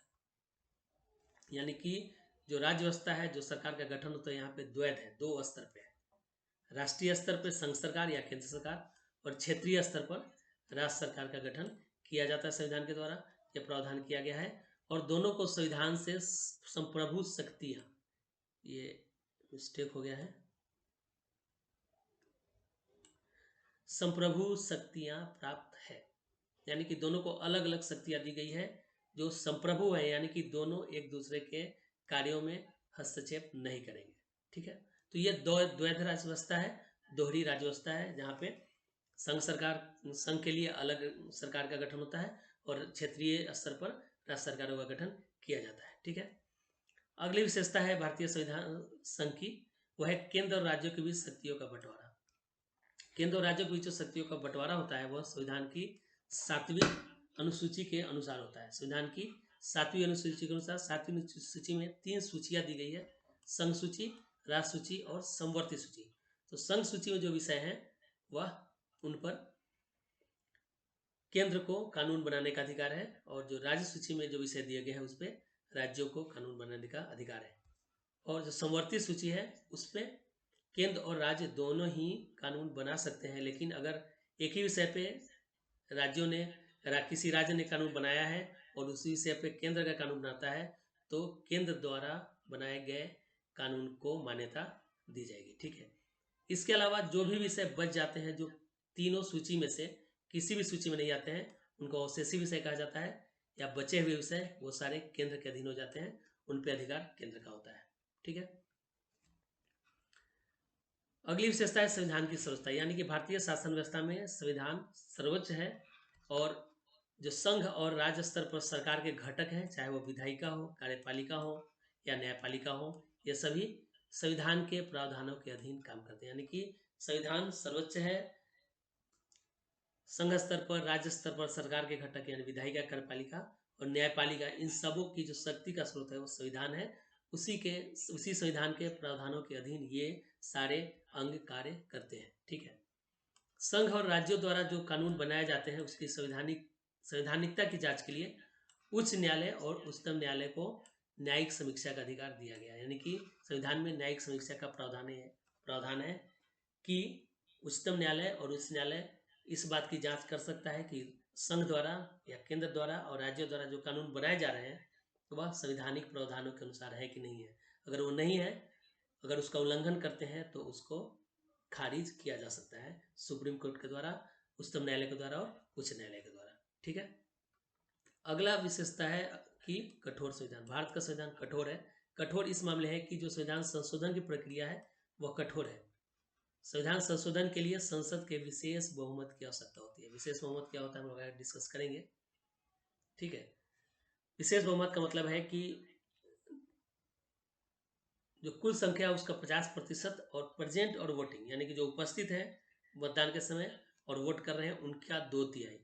यानी कि जो राज्य व्यवस्था है, जो सरकार का गठन होता है, यहाँ पे द्वैध है, दो स्तर पे है। राष्ट्रीय स्तर पर संघ सरकार या केंद्र सरकार, और क्षेत्रीय स्तर पर राज्य सरकार का गठन किया जाता है संविधान के द्वारा। यह प्रावधान किया गया है। और दोनों को संविधान से संप्रभु शक्तियां, ये मिस्टेक हो गया है, संप्रभु शक्तियां प्राप्त है, यानी कि दोनों को अलग अलग शक्तियां दी गई है जो संप्रभु है, यानी कि दोनों एक दूसरे के कार्यों में हस्तक्षेप नहीं करेंगे। ठीक है। तो ये द्वैध राज्य व्यवस्था है, दोहरी राज्य व्यवस्था है, जहाँ पे संघ के लिए अलग सरकार का गठन होता है और क्षेत्रीय स्तर पर राज्य सरकारों का गठन किया जाता है। ठीक है। अगली विशेषता है भारतीय संविधान संघ की, वह है केंद्र और राज्यों के बीच शक्तियों का बंटवारा। केंद्र और राज्यों के बीच जो शक्तियों का बंटवारा होता है वह संविधान की 7वीं अनुसूची के अनुसार होता है। संविधान की 7वीं अनुसूची के अनुसार 7वीं सूची में 3 सूचियां दी गई है, संघ सूची, राज्य सूची और समवर्ती सूची। तो संघ सूची में जो विषय हैं वह उन पर केंद्र को कानून बनाने का अधिकार है, और जो राज्य सूची में जो विषय दिए गए हैं उस पर राज्यों को कानून बनाने का अधिकार है। और जो समवर्ती सूची है उस पर केंद्र और राज्य दोनों ही कानून बना सकते हैं, लेकिन अगर एक ही विषय पे राज्यों ने किसी राज्य ने कानून बनाया है और उसी विषय पे केंद्र का कानून बनाता है तो केंद्र द्वारा बनाए गए कानून को मान्यता दी जाएगी। ठीक है। इसके अलावा जो भी विषय बच जाते हैं, जो तीनों सूची में से किसी भी सूची में नहीं आते हैं, उनको अवशेषी विषय कहा जाता है, या बचे हुए विषय वो सारे केंद्र के अधीन हो जाते हैं, उन पर अधिकार केंद्र का होता है। ठीक है। अगली विशेषता है संविधान की सर्वोच्चता, यानी कि भारतीय शासन व्यवस्था में संविधान सर्वोच्च है, और जो संघ और राज्य स्तर पर सरकार के घटक हैं, चाहे वो विधायिका हो, कार्यपालिका हो या न्यायपालिका हो, ये सभी संविधान के प्रावधानों के अधीन काम करते हैं। यानी कि संविधान सर्वोच्च है, संघ स्तर पर, राज्य स्तर पर सरकार के घटक यानी विधायिका, कार्यपालिका और न्यायपालिका, इन सबों की जो शक्ति का स्रोत है वो संविधान है। उसी संविधान के प्रावधानों के अधीन ये सारे अंग कार्य करते हैं। ठीक है। संघ और राज्यों द्वारा जो कानून बनाए जाते हैं उसकी संवैधानिकता की जांच के लिए उच्च न्यायालय और उच्चतम न्यायालय को न्यायिक समीक्षा का अधिकार दिया गया है। यानी कि संविधान में न्यायिक समीक्षा का प्रावधान है कि उच्चतम न्यायालय और उच्च न्यायालय इस बात की जांच कर सकता है कि संघ द्वारा या केंद्र द्वारा और राज्यों द्वारा जो कानून बनाए जा रहे हैं वह संवैधानिक प्रावधानों के अनुसार है कि नहीं है। अगर वो नहीं है, अगर उसका उल्लंघन करते हैं तो उसको खारिज किया जा सकता है सुप्रीम कोर्ट के द्वारा, उच्चतम न्यायालय के द्वारा और उच्च न्यायालय के द्वारा। ठीक है। अगला विशेषता है कि कठोर संविधान। भारत का संविधान कठोर है। कठोर इस मामले है कि जो संविधान संशोधन की प्रक्रिया है वह कठोर है। संविधान संशोधन के लिए संसद के विशेष बहुमत की आवश्यकता होती है। विशेष बहुमत क्या होता है हम लोग डिस्कस करेंगे। ठीक है। विशेष बहुमत का मतलब है कि जो कुल संख्या है उसका 50% और प्रेजेंट और वोटिंग यानी कि जो उपस्थित है मतदान के समय और वोट कर रहे हैं उनका 2/3,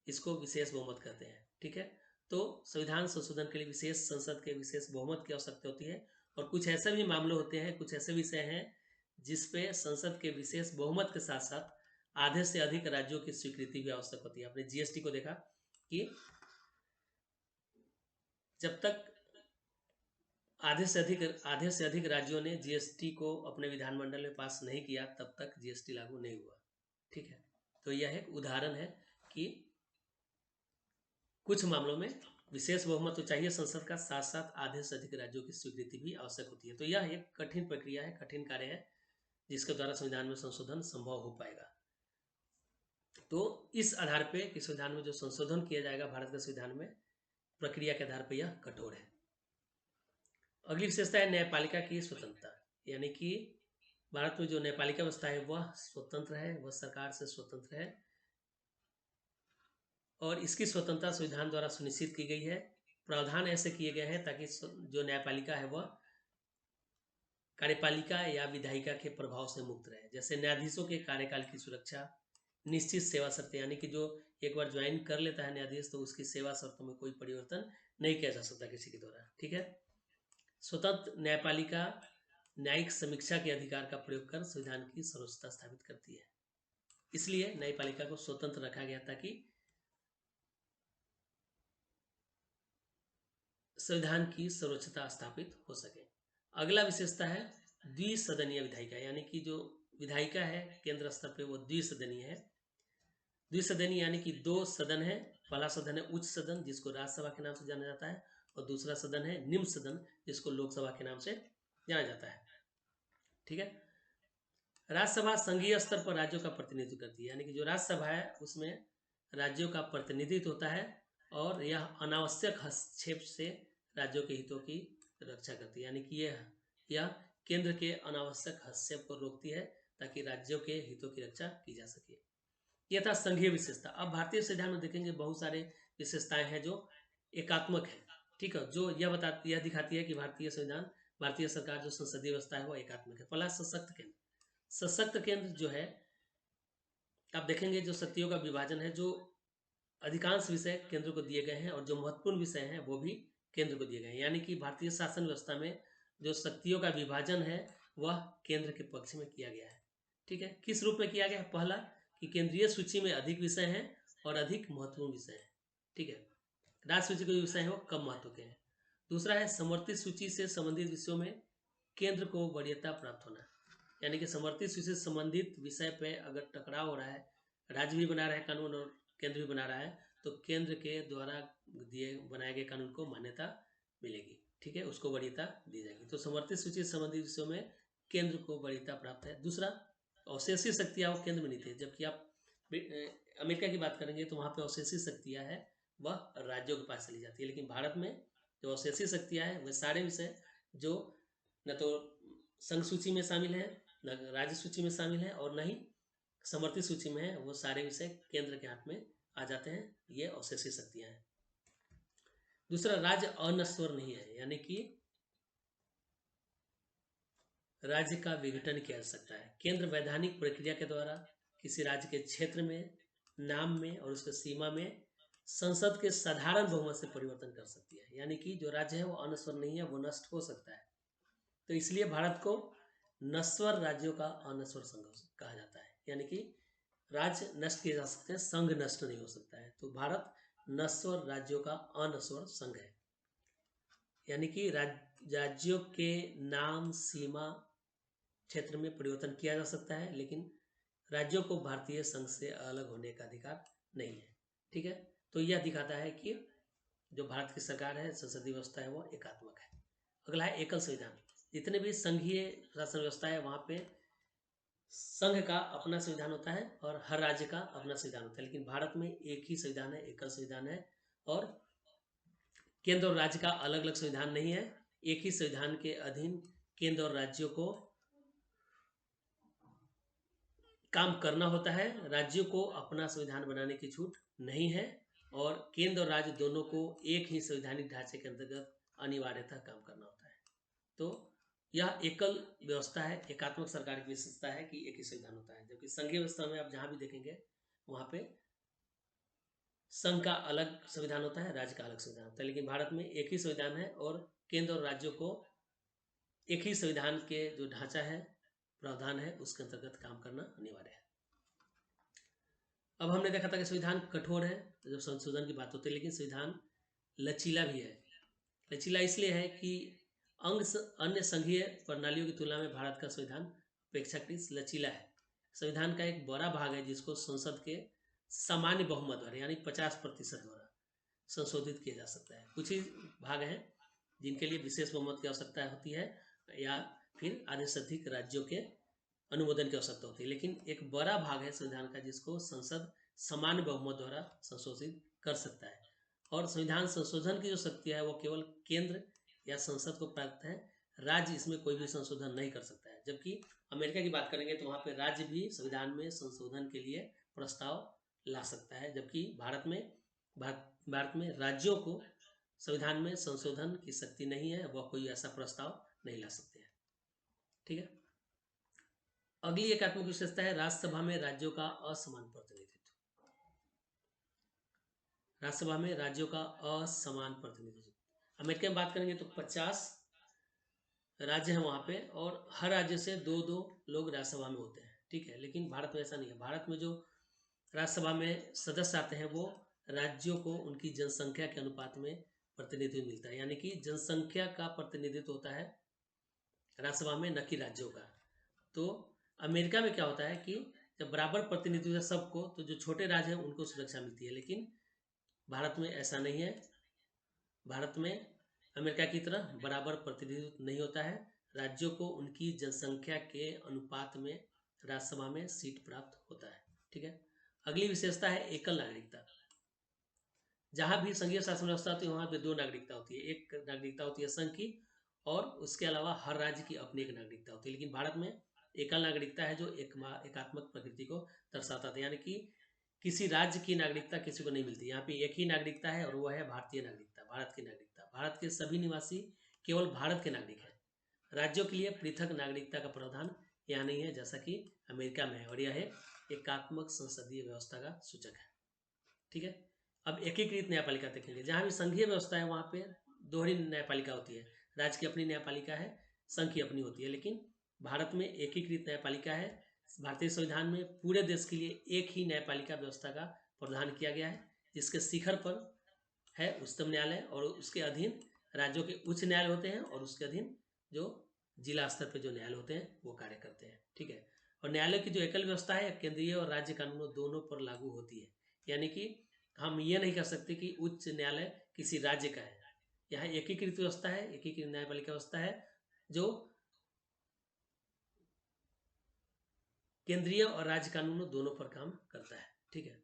इसको विशेष बहुमत कहते हैं। ठीक है। तो संविधान संशोधन के लिए विशेष संसद के विशेष बहुमत की आवश्यकता होती है। और कुछ ऐसे भी मामले होते हैं, कुछ ऐसे विषय हैं जिसपे संसद के विशेष बहुमत के साथ साथ आधे से अधिक राज्यों की स्वीकृति भी आवश्यक होती है। आपने जीएसटी को देखा कि जब तक आधे से अधिक राज्यों ने जीएसटी को अपने विधानमंडल में पास नहीं किया तब तक जीएसटी लागू नहीं हुआ। ठीक है। तो यह एक उदाहरण है कि कुछ मामलों में विशेष बहुमत तो चाहिए संसद का, साथ साथ आधे से अधिक राज्यों की स्वीकृति भी आवश्यक होती है। तो यह एक कठिन प्रक्रिया है, कठिन कार्य है जिसके द्वारा संविधान में संशोधन संभव हो पाएगा। तो इस आधार पे कि संविधान में जो संशोधन किया जाएगा भारत के संविधान में, प्रक्रिया के आधार पर यह कठोर है। अगली विशेषता है न्यायपालिका की स्वतंत्रता। यानी कि भारत में जो न्यायपालिका व्यवस्था है वह स्वतंत्र है, वह सरकार से स्वतंत्र है और इसकी स्वतंत्रता संविधान द्वारा सुनिश्चित की गई है। प्रावधान ऐसे किए गए हैं ताकि जो न्यायपालिका है वह कार्यपालिका या विधायिका के प्रभाव से मुक्त रहे। जैसे न्यायाधीशों के कार्यकाल की सुरक्षा, निश्चित सेवा शर्तें, यानी कि जो एक बार ज्वाइन कर लेता है न्यायाधीश तो उसकी सेवा शर्तों में कोई परिवर्तन नहीं किया जा सकता किसी के द्वारा। ठीक है। स्वतंत्र न्यायपालिका न्यायिक समीक्षा के अधिकार का प्रयोग कर संविधान की सर्वोच्चता स्थापित करती है। इसलिए न्यायपालिका को स्वतंत्र रखा गया ताकि संविधान की सर्वोच्चता स्थापित हो सके। अगला विशेषता है द्विसदनीय विधायिका। यानी कि जो विधायिका है केंद्र स्तर पे वो द्विसदनीय है। द्विसदनीय यानी कि 2 सदन है। पहला सदन है उच्च सदन जिसको राज्यसभा के नाम से जाना जाता है और दूसरा सदन है निम्न सदन जिसको लोकसभा के नाम से जाना जाता है। ठीक है। राज्यसभा संघीय स्तर पर राज्यों का प्रतिनिधित्व करती है। यानी कि जो राज्यसभा है उसमें राज्यों का प्रतिनिधित्व होता है और यह अनावश्यक हस्तक्षेप से राज्यों के हितों की रक्षा करती है। यानी कि यह केंद्र के अनावश्यक हस्तक्षेप को रोकती है ताकि राज्यों के हितों की रक्षा की जा सके। यह था संघीय विशेषता। अब भारतीय संविधान में देखेंगे बहुत सारे विशेषताएं हैं जो एकात्मक है। ठीक है। जो यह दिखाती है कि भारतीय संविधान, भारतीय सरकार जो संसदीय व्यवस्था है वो एकात्मक है। पहला सशक्त केंद्र। सशक्त केंद्र जो है आप देखेंगे जो शक्तियों का विभाजन है, जो अधिकांश विषय केंद्र को दिए गए हैं और जो महत्वपूर्ण विषय हैं वो भी केंद्र को दिए गए हैं। यानी कि भारतीय शासन व्यवस्था में जो शक्तियों का विभाजन है वह केंद्र के पक्ष में किया गया है। ठीक है। किस रूप में किया गया है? पहला कि केंद्रीय सूची में अधिक विषय हैं और अधिक महत्वपूर्ण विषय हैं। ठीक है। राज्य सूची के जो विषय हैं वो कम महत्व के हैं। दूसरा है समर्थित सूची से संबंधित विषयों में केंद्र को वरीयता प्राप्त होना। यानी कि समर्थित सूची से संबंधित विषय पे अगर टकराव हो रहा है, राज्य भी बना रहा है कानून और केंद्र भी बना रहा है, तो केंद्र के द्वारा बनाए गए कानून को मान्यता मिलेगी। ठीक है। उसको वरीयता दी जाएगी। तो समर्थित सूची से संबंधित विषयों में केंद्र को वरीयता प्राप्त है। दूसरा, अवशेषी शक्तियाँ वो केंद्र में नहीं थी। जबकि आप अमेरिका की बात करेंगे तो वहाँ पे अवशेषी शक्तियाँ है वह राज्यों के पास चली जाती है। लेकिन भारत में जो अवशेषी शक्तियाँ हैं वह सारे विषय जो न तो संघ सूची में शामिल है, न राज्य सूची में शामिल है और न ही समर्थित सूची में है, वो सारे विषय केंद्र के हाथ में आ जाते हैं। ये अवशेषी शक्तियाँ हैं। दूसरा, राज्य अनस्वर नहीं है। यानी कि राज्य का विघटन किया जा सकता है। केंद्र वैधानिक प्रक्रिया के द्वारा किसी राज्य के क्षेत्र में, नाम में और उसके सीमा में संसद के साधारण बहुमत से परिवर्तन कर सकती है। यानी कि जो राज्य है वो अनस्वर नहीं है, वो नष्ट हो सकता है। तो इसलिए भारत को नस्वर राज्यों का अनस्वर संघ कहा जाता है। यानी कि राज्य नष्ट किए जा सकते हैं, संघ नष्ट नहीं हो सकता है। तो भारत नस्वर राज्यों का अनस्वर संघ है। यानी कि राज्यों के नाम, सीमा, क्षेत्र में परिवर्तन किया जा सकता है लेकिन राज्यों को भारतीय संघ से अलग होने का अधिकार नहीं है। ठीक है, तो यह दिखाता है कि जो भारत की सरकार है, संसदीय व्यवस्था है, वो एकात्मक है। अगला है एकल संविधान। जितने भी संघीय शासन व्यवस्था है वहाँ पे संघ का अपना संविधान होता है और हर राज्य का अपना संविधान होता है, लेकिन भारत में एक ही संविधान है, एकल संविधान है, और केंद्र और राज्य का अलग अलग संविधान नहीं है। एक ही संविधान के अधीन केंद्र और राज्यों को काम करना होता है। राज्यों को अपना संविधान बनाने की छूट नहीं है, और केंद्र और राज्य दोनों को एक ही संवैधानिक ढांचे के अंतर्गत अनिवार्यतः काम करना होता है। तो यह एकल व्यवस्था है, एकात्मक सरकार की विशेषता है कि एक ही संविधान होता है। जबकि संघीय व्यवस्था में आप जहां भी देखेंगे वहां पे संघ का अलग संविधान होता है, राज्य का अलग संविधान होता है, लेकिन भारत में एक ही संविधान है और केंद्र और राज्यों को एक ही संविधान के जो ढांचा है, प्रावधान है, उसके अंतर्गत काम करना अनिवार्य है। अब हमने देखा था कि संविधान कठोर है जब संशोधन की बात होती है, लेकिन संविधान लचीला भी है। लचीला इसलिए है कि अन्य संघीय प्रणालियों की तुलना में भारत का संविधान अपेक्षाकृत लचीला है। संविधान का एक बड़ा भाग है जिसको संसद के सामान्य बहुमत द्वारा यानी 50% द्वारा संशोधित किया जा सकता है। कुछ ही भाग हैं जिनके लिए विशेष बहुमत की आवश्यकता होती है या फिर आधे से अधिक राज्यों के अनुमोदन की आवश्यकता होती है, लेकिन एक बड़ा भाग है संविधान का जिसको संसद सामान्य बहुमत द्वारा संशोधित कर सकता है। और संविधान संशोधन की जो शक्ति है वो केवल केंद्र या संसद को प्राप्त है, राज्य इसमें कोई भी संशोधन नहीं कर सकता है। जबकि अमेरिका की बात करेंगे तो वहाँ पे राज्य भी संविधान में संशोधन के लिए प्रस्ताव ला सकता है, जबकि भारत में राज्यों को संविधान में संशोधन की शक्ति नहीं है, वह कोई ऐसा प्रस्ताव नहीं ला सकते हैं। ठीक है, अगली एकात्मक विशेषता है राज्यसभा में राज्यों का असमान प्रतिनिधित्व। राज्यसभा में राज्यों का असमान प्रतिनिधित्व। अमेरिका में बात करेंगे तो 50 राज्य हैं वहाँ पे, और हर राज्य से दो दो लोग राज्यसभा में होते हैं। ठीक है, लेकिन भारत में ऐसा नहीं है। भारत में जो राज्यसभा में सदस्य आते हैं वो राज्यों को उनकी जनसंख्या के अनुपात में प्रतिनिधित्व मिलता है, यानी कि जनसंख्या का प्रतिनिधित्व होता है राज्यसभा में, न कि राज्यों का। तो अमेरिका में क्या होता है कि जब बराबर प्रतिनिधित्व है सबको, तो जो छोटे राज्य हैं उनको सुरक्षा मिलती है, लेकिन भारत में ऐसा नहीं है। भारत में अमेरिका की तरह बराबर प्रतिनिधित्व नहीं होता है। राज्यों को उनकी जनसंख्या के अनुपात में राज्यसभा में सीट प्राप्त होता है। ठीक है, अगली विशेषता है एकल नागरिकता। जहां भी संघीय शासन व्यवस्था होती है वहां पे दो नागरिकता होती है। एक नागरिकता होती है संघ की, और उसके अलावा हर राज्य की अपनी एक नागरिकता होती है। लेकिन भारत में एकल नागरिकता है जो एकात्मक प्रकृति को दर्शाता था, यानी कि किसी राज्य की नागरिकता किसी को नहीं मिलती। यहाँ पे एक ही नागरिकता है और वह है भारतीय नागरिकता, भारत की नागरिकता। भारत के सभी निवासी केवल भारत के नागरिक हैं। राज्यों के लिए पृथक नागरिकता का प्रावधान यहाँ नहीं है जैसा कि अमेरिका में है, और यह एकात्मक संसदीय व्यवस्था का सूचक है। ठीक है, अब एकीकृत न्यायपालिका देखेंगे। जहाँ भी संघीय व्यवस्था है वहाँ पे दोहरी न्यायपालिका होती है। राज्य की अपनी न्यायपालिका है, संघ की अपनी होती है, लेकिन भारत में एकीकृत न्यायपालिका है। भारतीय संविधान में पूरे देश के लिए एक ही न्यायपालिका व्यवस्था का प्रावधान किया गया है, जिसके शिखर पर है उच्चतम न्यायालय, और उसके अधीन राज्यों के उच्च न्यायालय होते हैं, और उसके अधीन जो जिला स्तर पर जो न्यायालय होते हैं वो कार्य करते हैं। ठीक है, और न्यायालय की जो एकल व्यवस्था है केंद्रीय और राज्य कानूनों दोनों पर लागू होती है, यानी कि हम ये नहीं कह सकते कि उच्च न्यायालय किसी राज्य का है। यहाँ एकीकृत व्यवस्था है, एकीकृत न्यायपालिका व्यवस्था है जो केंद्रीय और राज्य कानूनों दोनों पर काम करता है। ठीक है,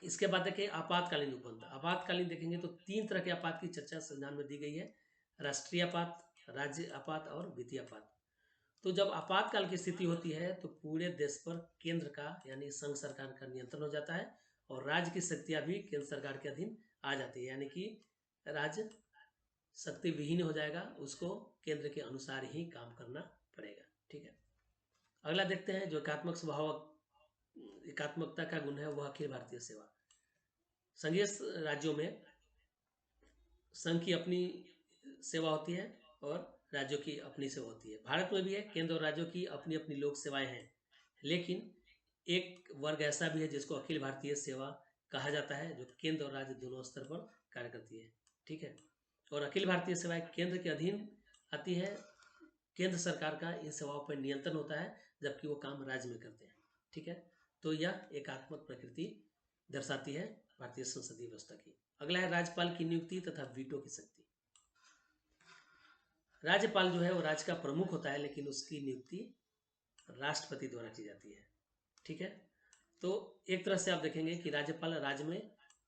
इसके बाद देखिए आपातकालीन उपबंध। आपातकालीन देखेंगे तो 3 तरह के आपात की चर्चा संविधान में दी गई है: राष्ट्रीय आपात, राज्य आपात और वित्तीय आपात। तो जब आपातकाल की स्थिति होती है तो पूरे देश पर केंद्र का यानी संघ सरकार का नियंत्रण हो जाता है, और राज्य की शक्तियां भी केंद्र सरकार के अधीन आ जाती है, यानी कि राज्य शक्ति विहीन हो जाएगा, उसको केंद्र के अनुसार ही काम करना पड़ेगा। ठीक है, अगला देखते हैं जो एकात्मकता का गुण है वह अखिल भारतीय सेवा। संघीय राज्यों में संघ की अपनी सेवा होती है और राज्यों की अपनी सेवा होती है। भारत में भी है, केंद्र और राज्यों की अपनी अपनी लोक सेवाएं हैं, लेकिन एक वर्ग ऐसा भी है जिसको अखिल भारतीय सेवा कहा जाता है, जो केंद्र और राज्य दोनों स्तर पर कार्य करती है। ठीक है, और अखिल भारतीय सेवाएं केंद्र के अधीन आती है। केंद्र सरकार का इन सेवाओं पर नियंत्रण होता है, जबकि वो काम राज्य में करते हैं। ठीक है, तो यह एकात्मक प्रकृति दर्शाती है भारतीय संसदीय व्यवस्था की। अगला है राज्यपाल की नियुक्ति तथा वीटो की शक्ति। राज्यपाल जो है वो राज्य का प्रमुख होता है, लेकिन उसकी नियुक्ति राष्ट्रपति द्वारा की जाती है। ठीक है, तो एक तरह से आप देखेंगे कि राज्यपाल राज्य में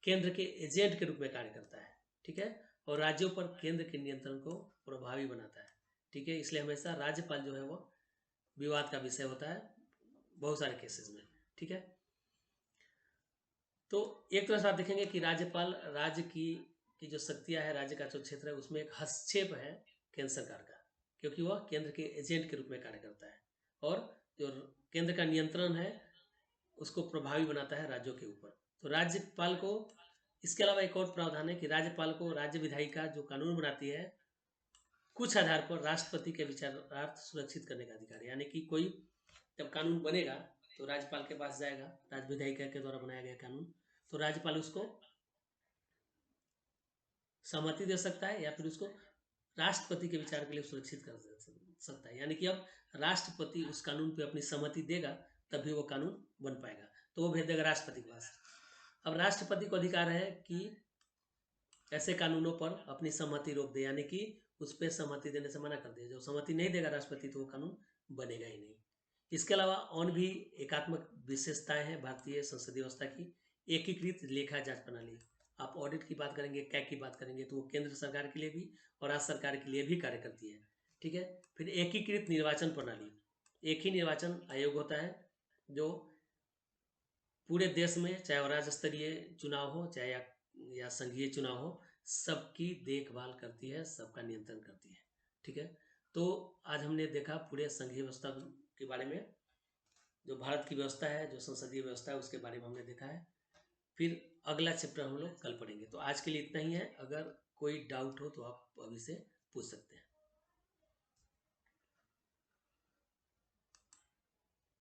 केंद्र के एजेंट के रूप में कार्य करता है। ठीक है, और राज्यों पर केंद्र के नियंत्रण को प्रभावी बनाता है। ठीक है, इसलिए हमेशा राज्यपाल जो है वो विवाद का विषय होता है बहुत सारे केसेस में। ठीक है, तो एक तरह से आप देखेंगे कि राज्यपाल राज्य की जो शक्तियां है, राज्य का जो क्षेत्र है, उसमें एक हस्तक्षेप है केंद्र सरकार का, क्योंकि वह केंद्र के एजेंट के रूप में कार्य करता है और जो केंद्र का नियंत्रण है उसको प्रभावी बनाता है राज्यों के ऊपर। तो राज्यपाल को, इसके अलावा एक और प्रावधान है कि राज्यपाल को राज्य विधायिका जो कानून बनाती है कुछ आधार पर राष्ट्रपति के विचारार्थ सुरक्षित करने का अधिकार है। यानी कि कोई जब कानून बनेगा तो राज्यपाल के पास जाएगा, राज्य विधायिका के द्वारा बनाया गया कानून, तो राज्यपाल उसको सहमति दे सकता है या फिर उसको राष्ट्रपति के विचार के लिए सुरक्षित कर सकता है। यानी कि अब राष्ट्रपति उस कानून पे अपनी सहमति देगा तभी वो कानून बन पाएगा, तो वो भेज देगा राष्ट्रपति के पास। अब राष्ट्रपति को अधिकार है कि ऐसे कानूनों पर अपनी सहमति रोक दे, यानी कि उस पर सहमति देने से मना कर दे। जो सहमति नहीं देगा राष्ट्रपति तो वो कानून बनेगा ही नहीं। इसके अलावा और भी एकात्मक विशेषताएं हैं भारतीय संसदीय व्यवस्था की। एकीकृत लेखा जांच प्रणाली, आप ऑडिट की बात करेंगे, कैग की बात करेंगे, तो वो केंद्र सरकार के लिए भी और राज्य सरकार के लिए भी कार्य करती है। ठीक है, फिर एकीकृत निर्वाचन प्रणाली, एक ही निर्वाचन आयोग होता है जो पूरे देश में, चाहे वो राज्य स्तरीय चुनाव हो चाहे या संघीय चुनाव हो, सबकी देखभाल करती है, सबका नियंत्रण करती है। ठीक है, तो आज हमने देखा पूरे संघीय व्यवस्था के बारे में, जो भारत की व्यवस्था है, जो संसदीय व्यवस्था है, उसके बारे में हमने देखा है। फिर अगला चैप्टर हम लोग कल पढ़ेंगे। तो आज के लिए इतना ही है, अगर कोई डाउट हो तो आप अभी से पूछ सकते हैं।